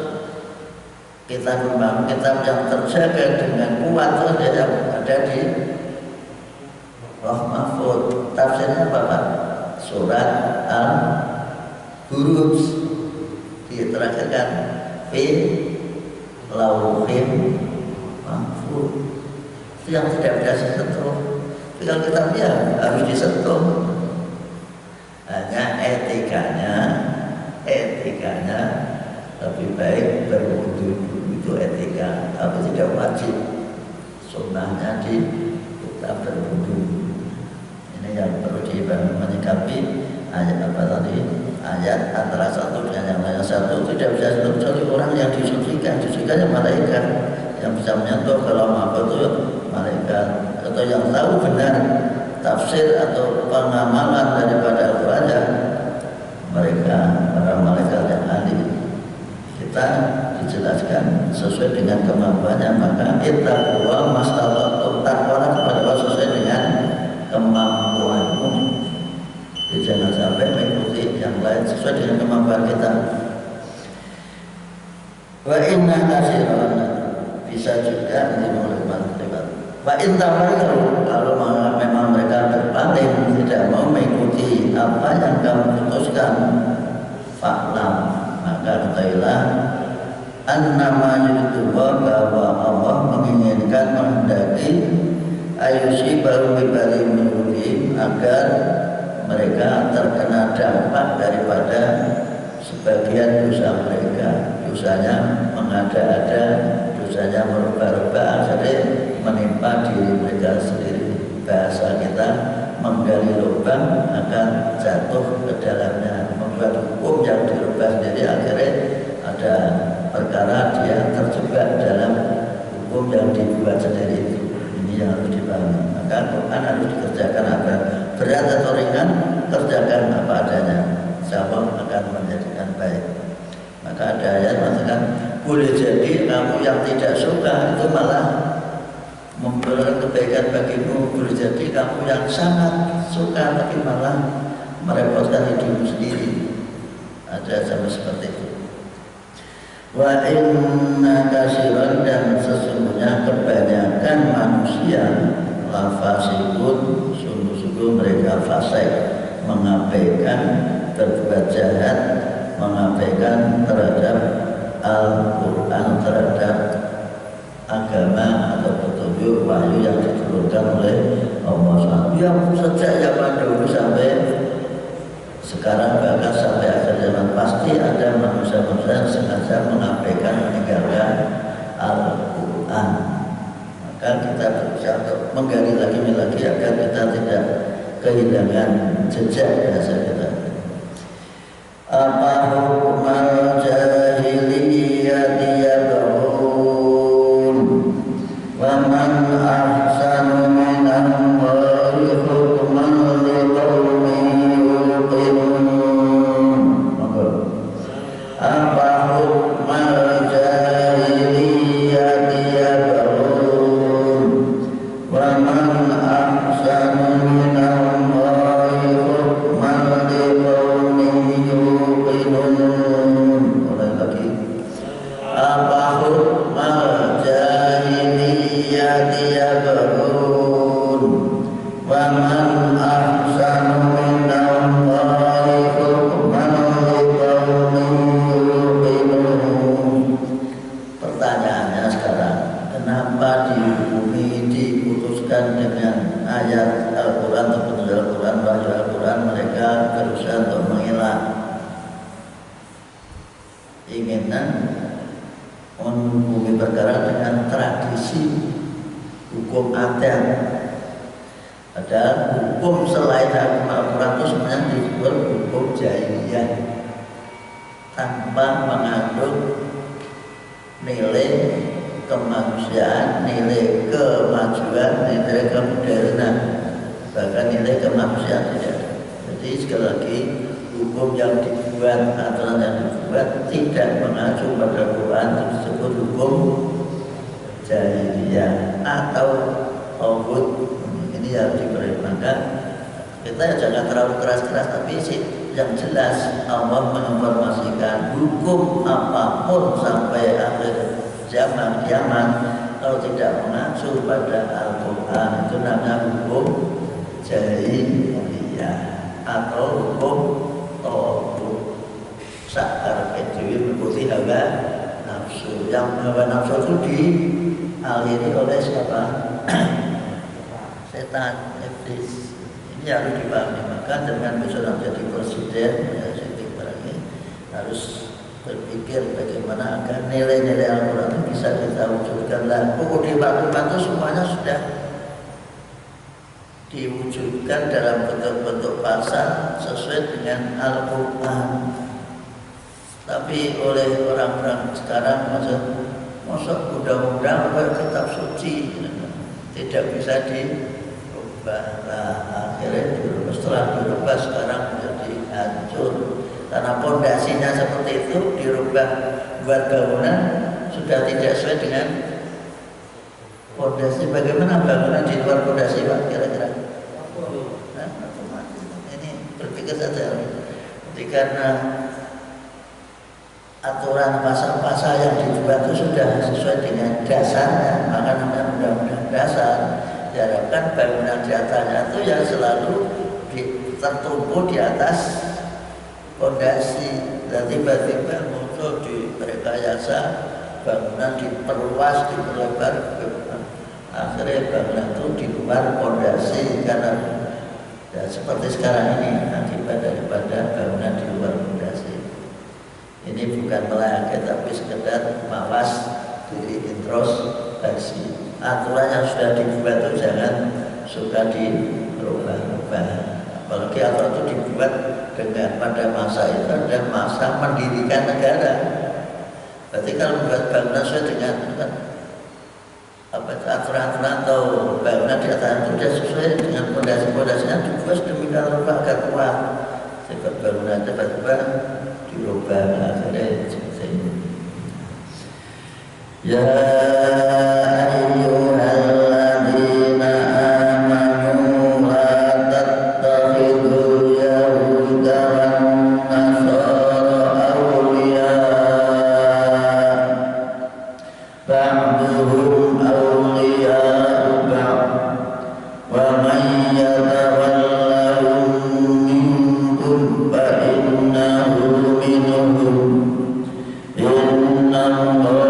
kita membangun kitab yang terjaga dengan kuat saja yang ada di Lauh Mahfuz. Tafsirnya apa Pak? Surat Al-Buruj diterakhirkan fi Lauhin Mahfuz. Itu yang tidak bisa disentuh. Kalau kita lihat harus disentuh. Hanya etikanya lebih baik berwudu, itu etika, tapi tidak wajib. Sunnahnya kita berwudu. Ini yang perlu menyikapi ayat apa tadi? Ayat antara satu dengan yang lain. Satu tidak bisa kecuali orang yang disucikan. Disucikannya malaikat yang bisa menyentuh kalau apa itu malaikat, atau yang tahu benar tafsir atau pengamalan daripada Al-Quran ya mereka para malaikat yang ahli. Kita dijelaskan sesuai dengan kemampuannya, maka ittaqwa mastata'tum, takwalah kepada Allah sesuai dengan kemampuanmu. Jadi jangan sampai mengikuti yang lain sesuai dengan kemampuan kita. Wa inna katsiran, bisa juga dimulai terlibat. Wa intawalu, kalau memang mereka berpaling tidak mau mengikuti apa yang kamu putuskan, fa'lam, maka ketahuilah annama yuridullah, bahwa Allah menginginkan menghendaki ayusibahu bibali minhum, agar mereka terkena dampak daripada sebagian dosa mereka. Dosanya mengada-ada, dosanya merubah-rubah, jadi menimpa diri mereka sendiri. Bahasa kita menggali lubang akan jatuh ke dalamnya, membuat hukum yang dirubah sendiri, akhirnya ada perkara dia terjebak dalam hukum yang dibuat sendiri. Ini yang harus dipahami. Maka Quran harus dikerjakan apa berat atau ringan, kerjakan apa adanya, insyaallah akan menjadikan baik. Maka ada ayat mengatakan boleh jadi kamu yang tidak suka itu malah memberikan kebaikan bagimu, boleh jadi kamu yang sangat suka tapi malah merepotkan hidupmu sendiri. Ada sama seperti itu. Wa inna katsiran, dan sesungguhnya kebanyakan manusia lafasikun, sungguh-sungguh mereka fasik, mengabaikan, berbuat jahat, mengabaikan terhadap Al-Quran, terhadap agama atau petunjuk wahyu yang diturunkan oleh Allah SWT. Yang sejak zaman dulu sampai sekarang, bahkan sampai akhir zaman, pasti ada manusia-manusia yang sengaja mengabaikan, meninggalkan Al-Quran. Maka kita berusaha untuk menggali lagi agar kita tidak kehilangan jejak bahasa kita. Apa hukumal jahiliyati yabghun wa man ahsanu minallahi hukman liqaumin yuqinun. keinginan menghukumi perkara dengan tradisi hukum adat. Padahal hukum selain hukum Al-Quran itu sebenarnya dibuat hukum jahiliyah tanpa mengandung nilai kemanusiaan, nilai kemajuan, nilai kemodernan, bahkan nilai kemanusiaan tidak. Jadi sekali lagi hukum yang dibuat, aturan yang dibuat tidak mengacu pada Quran itu disebut hukum jahiliyah atau tauhid. Ini harus diperhatikan. Kita jangan terlalu keras-keras, tapi yang jelas Allah menginformasikan hukum apapun sampai akhir zaman kiamat kalau tidak mengacu pada Al-Quran itu namanya hukum jahiliyah atau hukum tauhid. Sakar kedewi mengikuti hawa nafsu. Yang hawa nafsu itu dialiri oleh siapa? Setan, iblis. Ini harus dipahami. Maka dengan besok jadi presiden, ya, harus berpikir bagaimana agar nilai-nilai Al-Quran itu bisa kita wujudkan. Lah, di waktu-waktu semuanya sudah diwujudkan dalam bentuk-bentuk pasal sesuai dengan Al-Quran. Tapi oleh orang-orang sekarang masuk undang-undang kitab suci tidak bisa dirubah. Nah, akhirnya dirubah. Setelah dirubah sekarang menjadi hancur karena pondasinya seperti itu, dirubah buat bangunan sudah tidak sesuai dengan pondasi. Bagaimana bangunan di luar pondasi, Pak? Kira-kira? Nah, ini berpikir saja. Jadi karena aturan pasal-pasal yang dibuat itu sudah sesuai dengan dasarnya, maka namanya undang-undang dasar. Diharapkan bangunan di atasnya itu ya selalu tertumbuh di atas pondasi. Dan tiba-tiba muncul di rekayasa bangunan diperluas, diperlebar, akhirnya bangunan itu di luar pondasi. Karena ya, seperti sekarang ini akibat daripada bangunan di luar pondasi. Ini bukan melayani tapi sekedar mawas diri, introspeksi. Aturan yang sudah dibuat itu jangan suka dirubah-rubah. Apalagi aturan itu dibuat dengan pada masa itu ada masa mendirikan negara. Berarti kalau membuat bangunan sesuai dengan aturan-aturan atau bangunan di atas itu sudah sesuai dengan pondasi-pondasinya dibuat demikian rupa agar kuat. Sebab bangunan tiba-tiba dirubah akhirnya seperti ini. Ya ayyuhalladzina amanu la tattakhidhu yahuda wan nasara awliya ba'duhum awliya ba'd wa man yatawallahum minkum fa innahu minhum innallaha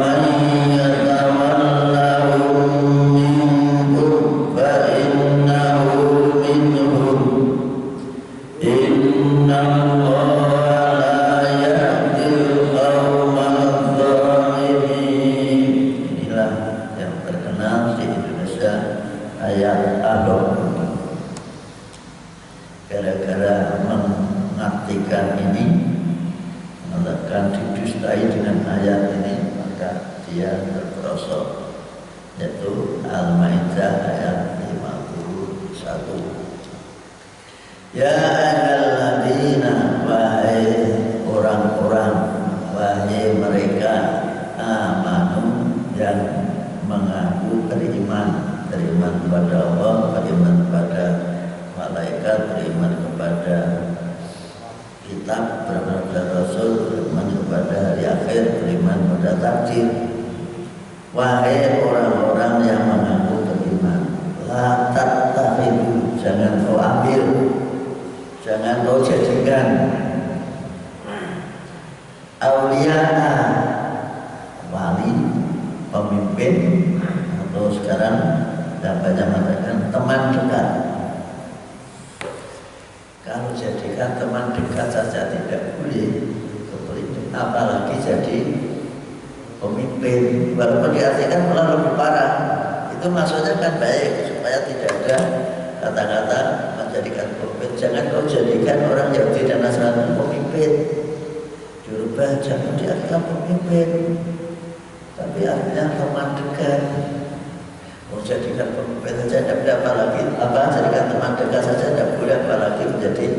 man yatawallahum minkum fa innahu minhum inna Allaha la yahdil qaumadh dhalimin. Inilah yang terkenal di Indonesia ayat Al-Baqarah. Gara-gara mengartikan ini, meletakkan didustai dengan ayat ini, maka dia terperosok, yaitu Al-Maidah ayat 51. Ya ayyuhalladzina, wahai orang-orang, wahai mereka amanu yang mengaku beriman kepada Allah, beriman kepada malaikat, beriman kepada kitab, beriman kepada Rasul, beriman kepada hari akhir, beriman kepada takdir. Wahai orang-orang yang mengaku beriman, la tattakhidhu, jangan kau ambil, jangan kau jadikan auliya'a, wali, pemimpin, atau sekarang banyak mengatakan teman dekat. Kalau jadikan teman dekat saja tidak boleh, apalagi jadi pemimpin. Walaupun diartikan malah lebih parah. Itu maksudnya kan baik, supaya tidak ada kata-kata menjadikan pemimpin. Jangan kau jadikan orang Yahudi dan Nasrani pemimpin. Dirubah, jangan diartikan pemimpin, tapi artinya teman dekat. Mau jadikan pemimpin saja tidak boleh, apalagi jadikan teman dekat saja tidak boleh, apalagi menjadi.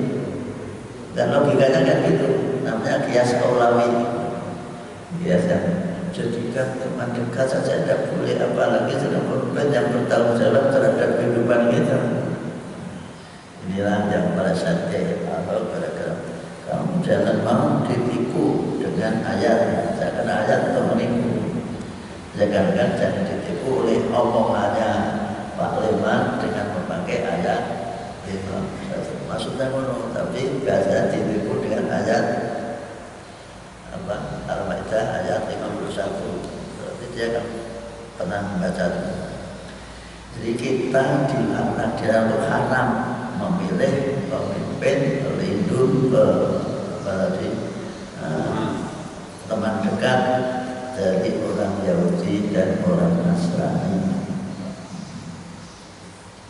Dan logikanya kan gitu, namanya kias kaulawi. Biasa jadikan teman dekat saja tidak boleh, apalagi jadi pemimpin yang bertanggung jawab terhadap kehidupan kita. Inilah yang pada saat Allah gara-gara kamu jangan mau ditipu dengan ayat, jangan ayat untuk menipu. Jangan ditipu oleh omongannya Pak Leman dengan memakai ayat itu. Maksudnya ngono, tapi biasa ditipu dengan ayat Al-Maidah ayat 51. Berarti dia kan pernah membaca. Jadi kita dilarang, dia untuk haram memilih pemimpin, pelindung, teman dekat dari orang Yahudi dan orang Nasrani.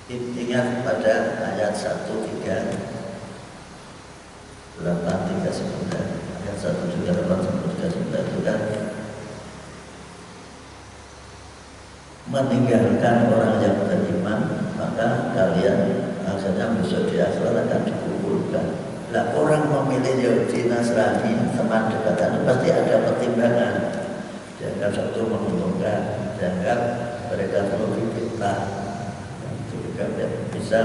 Ingat pada ayat 13839, ayat 13839 itu kan meninggalkan orang yang beriman, maka kalian akhirnya besok di akhirat akan dikumpulkan. Lah orang memilih Yahudi Nasrani teman dekatan pasti ada pertimbangan. Jangan satu menguntungkan, jangan mereka terlalu fitnah. Itu juga bisa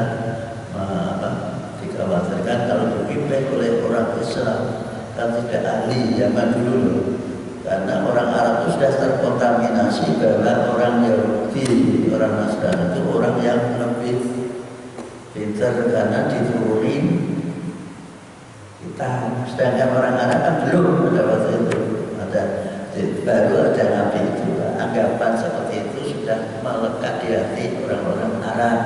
dikhawatirkan kalau dipimpin oleh orang Islam kan tidak ahli zaman dulu. Karena orang Arab itu sudah terkontaminasi bahwa orang Yahudi, orang Nasrani itu orang yang lebih pintar karena dituruni kita. Sedangkan orang Arab kan belum pada waktu itu ada. Baru ada Nabi itu, anggapan seperti itu sudah melekat di hati orang-orang Arab.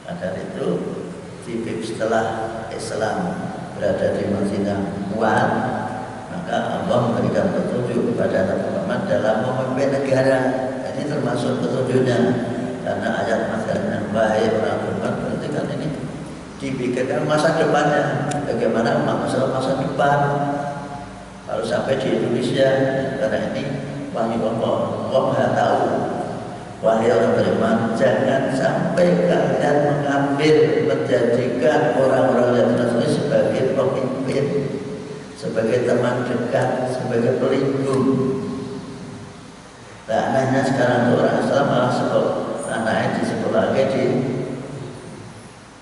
Karena itu setelah Islam berada di Madinah kuat, maka Allah memberikan petunjuk kepada Nabi Muhammad dalam memimpin negara. Ini termasuk petunjuknya, karena ayat masalahnya baik orang Muhammad berarti kan ini dipikirkan masa depannya, bagaimana masa depan. Kalau sampai di Indonesia, karena ini wahyu Allah Maha tahu. Wahai orang beriman, jangan sampai kalian menjadikan orang-orang yang Nasrani sebagai pemimpin, sebagai teman dekat, sebagai pelindung. Nah, anehnya sekarang tuh orang Islam malah anaknya di sekolah lagi di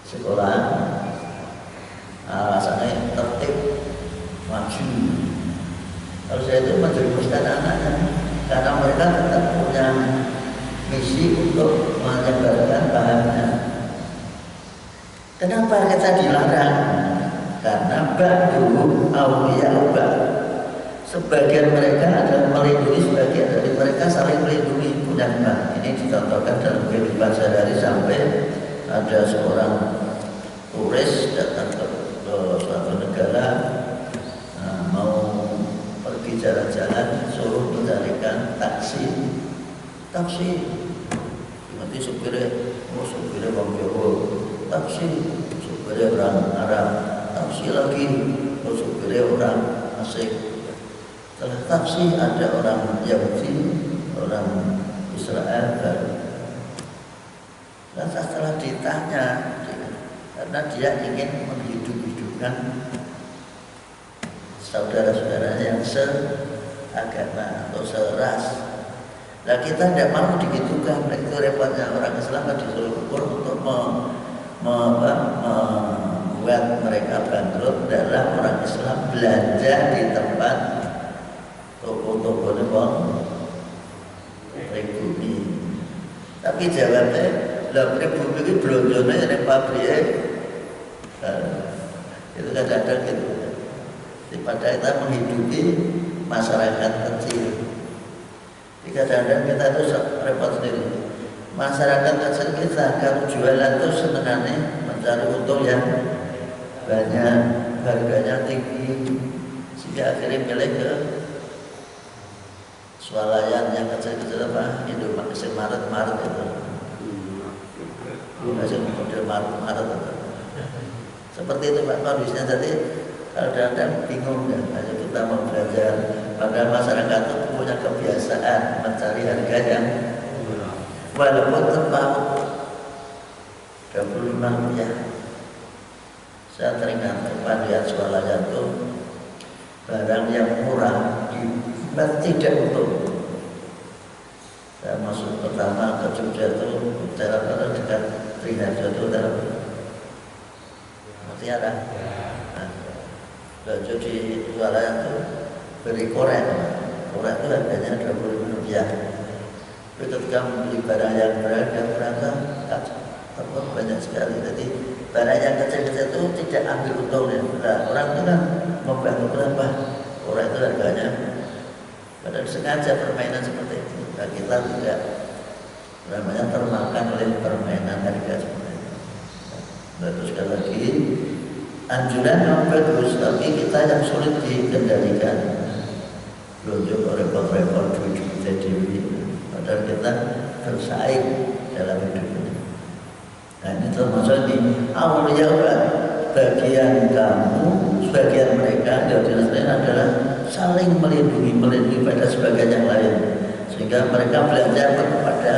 sekolah alasannya tertib, maju. Kalau saya itu menjerumuskan anaknya, karena mereka tetap punya misi untuk menyebarkan pahamnya. Kenapa kita dilarang? Karena ba'duhum awliya'u ba'd. sebagian mereka adalah melindungi, sebagian dari mereka saling melindungi, punya iman. Ini dicontohkan dalam kehidupan sehari-hari sampai ada seorang turis datang ke suatu negara, mau pergi jalan-jalan, suruh mencarikan taksi. Nanti supirnya orang Jawa, taksi, supirnya orang Arab, taksi lagi, supirnya orang asing. Setelah taksi ada orang Yahudi, orang Israel baru. Dan setelah ditanya, karena dia ingin menghidup-hidupkan saudara-saudaranya yang seagama atau seras. Nah kita tidak mau digitukan. Nah, itu repotnya orang Islam kan disuruh ukur untuk membuat mereka bangkrut dalam orang Islam belanja di tempat toko-toko pribumi. Tapi jawabnya, lah pribumi itu belanja ini pabrik. Itu kadang-kadang gitu. Padahal kita menghidupi masyarakat kecil. Kadang-kadang kita itu repot sendiri. Masyarakat kecil kita kalau jualan itu senengannya mencari untung yang banyak, harganya tinggi, sehingga akhirnya milih ke swalayan yang kecil-kecil apa, Maret itu. Masih model Maret itu. Seperti itu Pak kondisinya. Jadi kadang-kadang bingung ya, hanya kita mau belajar. Padahal masyarakat itu punya kebiasaan mencari harga yang walaupun terpaut 25 rupiah. Saya teringat kepada swalayan itu barang yang murah dibuat tidak utuh. Saya masuk pertama ke Jogja itu cara dekat Triharjo itu dalam Mutiara. Baju di swalayan itu beri korek itu harganya 25 rupiah. Tapi ketika membeli barang yang berharga berapa, terus banyak sekali. Jadi barang yang kecil-kecil itu tidak ambil untungnya. Nah, orang itu kan membantu berapa, korek itu harganya. Padahal sengaja permainan seperti itu. Nah, kita tidak namanya termakan oleh permainan harga seperti itu. Nah, terus sekali lagi anjuran yang bagus, tapi kita yang sulit dikendalikan. Belum repot-repot duit jadi padahal kita bersaing dalam hidup ini. Nah ini termasuk di awalnya bagian kamu, sebagian mereka jelas adalah saling melindungi pada sebagian yang lain, sehingga mereka belajar kepada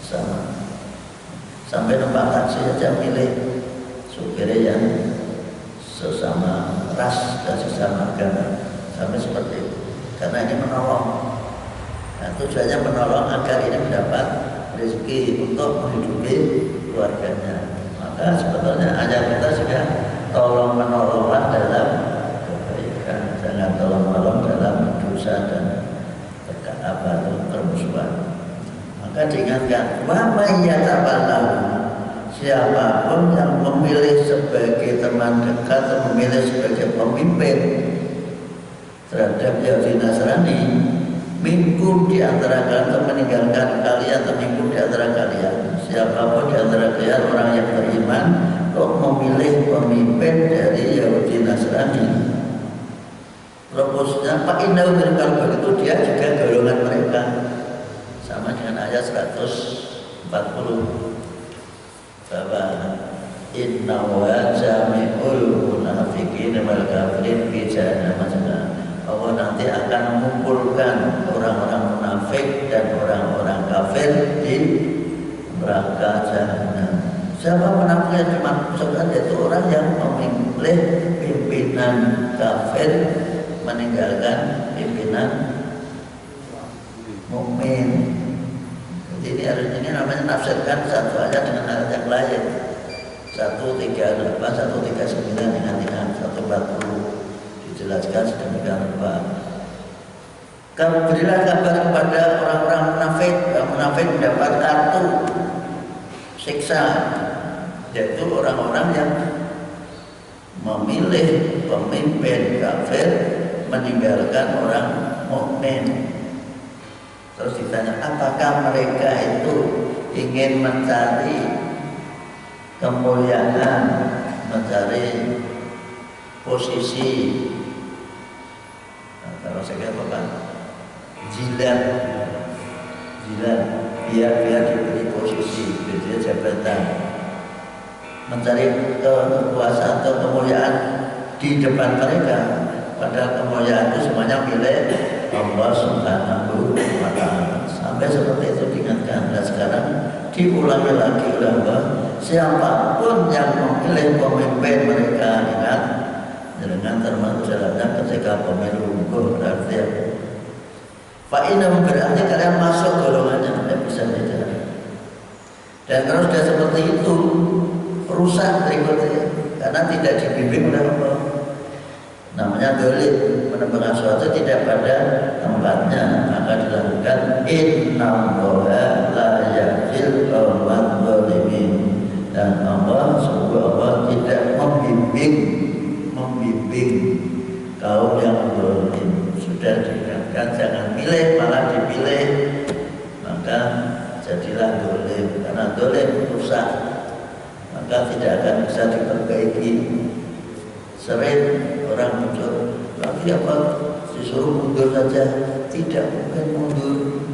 sama. Sampai numpak taksi saja milih supir yang sesama ras dan sesama agama, sampai seperti itu. Karena ini menolong. Nah, tujuannya menolong agar ini mendapat rezeki untuk menghidupi keluarganya. Maka sebetulnya ayat kita juga tolong menolonglah dalam kebaikan, jangan tolong menolong dalam dosa dan permusuhan. Maka diingatkan, wa may yatawallahu, siapapun yang memilih sebagai teman dekat atau memilih sebagai pemimpin terhadap Yahudi Nasrani, minkum di antara kalian atau meninggalkan kalian, atau minkum di antara kalian, siapapun di antara kalian orang yang beriman untuk memilih pemimpin dari Yahudi Nasrani, proposnya Pak Indah kalau begitu dia juga golongan mereka, sama dengan ayat 140 bahwa inna wa jami'ul munafiqin wal kafirin fi jahannam. Allah nanti akan mengumpulkan orang-orang munafik dan orang-orang kafir di neraka jahanam. Siapa munafik yang dimaksudkan? Yaitu orang yang memilih pimpinan kafir meninggalkan pimpinan mukmin. Jadi ini namanya nafsirkan satu ayat dengan ayat yang lain. 138, 139 dengan 140. Dijelaskan sedemikian rupa. Berilah kabar kepada orang-orang munafik. Munafik mendapat kartu siksa, yaitu orang-orang yang memilih pemimpin kafir meninggalkan orang mukmin. Terus ditanya, apakah mereka itu ingin mencari kemuliaan, mencari posisi? Nah, kalau saya kira apa? Jilat, biar diberi posisi, diberi jabatan, mencari kekuasaan atau kemuliaan di depan mereka. Padahal kemuliaan itu semuanya milik Allah Subhanahu wa Ta'ala. Sampai seperti itu diingatkan. Dan sekarang diulangi lagi oleh Allah, siapapun yang memilih pemimpin mereka, ingat, dengan termasuk dalamnya ketika pemilu berarti Pak Inem berarti kalian masuk golongannya, tidak bisa beda. Dan kalau sudah seperti itu, rusak berikutnya karena tidak dibimbing oleh Allah. Namanya dolim, menemukan sesuatu tidak pada tempatnya, maka dilakukan innallaha la yahdil qauman dzalimin. Dan Allah, sungguh Allah tidak membimbing kaum yang zalim. Sudah diingatkan jangan pilih, malah dipilih, maka jadilah dolim. Karena dolim rusak, maka tidak akan bisa diperbaiki. Sering orang muncul, lagi apa disuruh mundur saja, tidak mungkin mundur.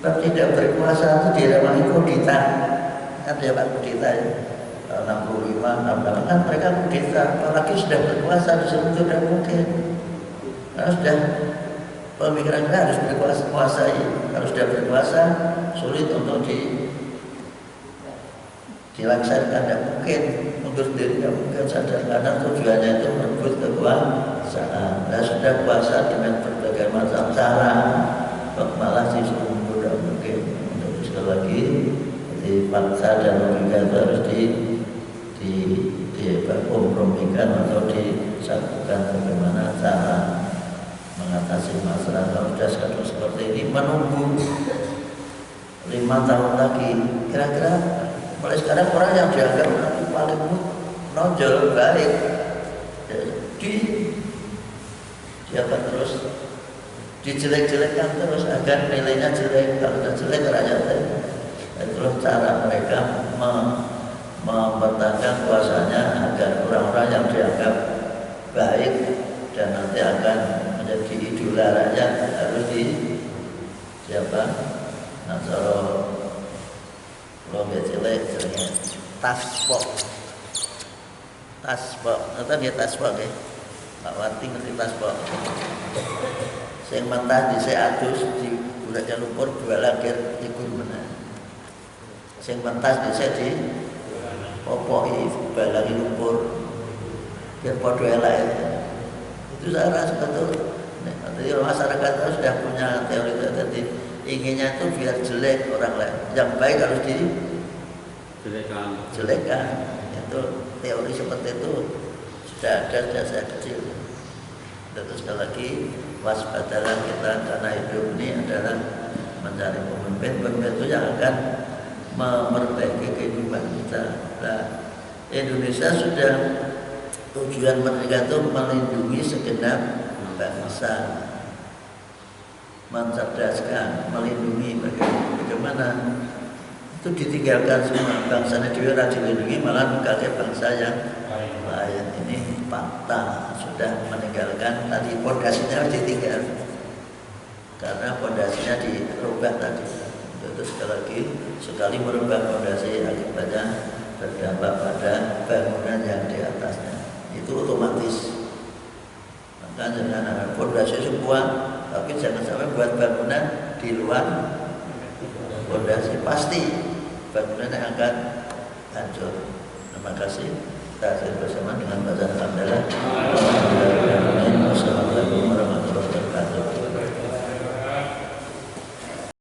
Sebab tidak berkuasa itu diramai kudeta, kan dia Pak kudeta ya. 65, 68 kan mereka kudeta, apalagi sudah berkuasa disuruh mundur tidak mungkin. Karena sudah pemikiran kita harus berkuasa, kuasai. Kalau sudah berkuasa sulit untuk dilaksanakan, tidak mungkin mundur sendiri, tidak mungkin sadar karena tujuannya itu merebut kekuasaan. Dan sudah kuasa dengan berbagai macam cara, malah disuruh mundur tidak mungkin. Untuk sekali lagi dipaksa dan logika itu harus dikompromikan atau disatukan bagaimana cara mengatasi masalah. Kalau sudah seperti ini menunggu 5 tahun lagi, kira-kira mulai sekarang orang yang dianggap nanti paling menonjol baik, dia akan terus dijelek-jelekkan terus agar nilainya jelek. Kalau sudah jelek rakyatnya, itulah cara mereka mempertahankan kuasanya agar orang-orang yang dianggap baik dan nanti akan menjadi idola rakyat harus siapa? Nasoro lo jelek jenenge taspok, nanti dia taspok ya, Pak Wati ngerti taspok. Sing mentah dhisik adus di bulatnya lumpur dua lagir iku meneh. Sing mentah dhisik di popoki balangi lumpur biar padha elek. Itu cara sebetulnya. Jadi masyarakat sudah punya teori tadi, inginnya itu biar jelek orang lain, yang baik harus dijelekan. Itu teori seperti itu sudah ada sejak saya kecil. Terus sekali lagi waspadalah kita, karena hidup ini adalah mencari pemimpin itu yang akan memperbaiki kehidupan kita. Nah, Indonesia sudah tujuan mereka itu melindungi segenap bangsa, mencerdaskan, melindungi bagaimana itu ditinggalkan semua bangsanya dia dilindungi, malah mengkaget bangsa yang lain. Ini fakta, sudah meninggalkan tadi pondasinya harus ditinggal karena pondasinya dirubah tadi. Itu sekali merubah pondasi akibatnya berdampak pada bangunan yang di atasnya, itu otomatis. Maka jangan pondasi semua, tapi jangan sampai buat bangunan di luar pondasi, pasti bangunan yang akan hancur. Terima kasih. Kita bersama dengan bacaan alhamdulillah.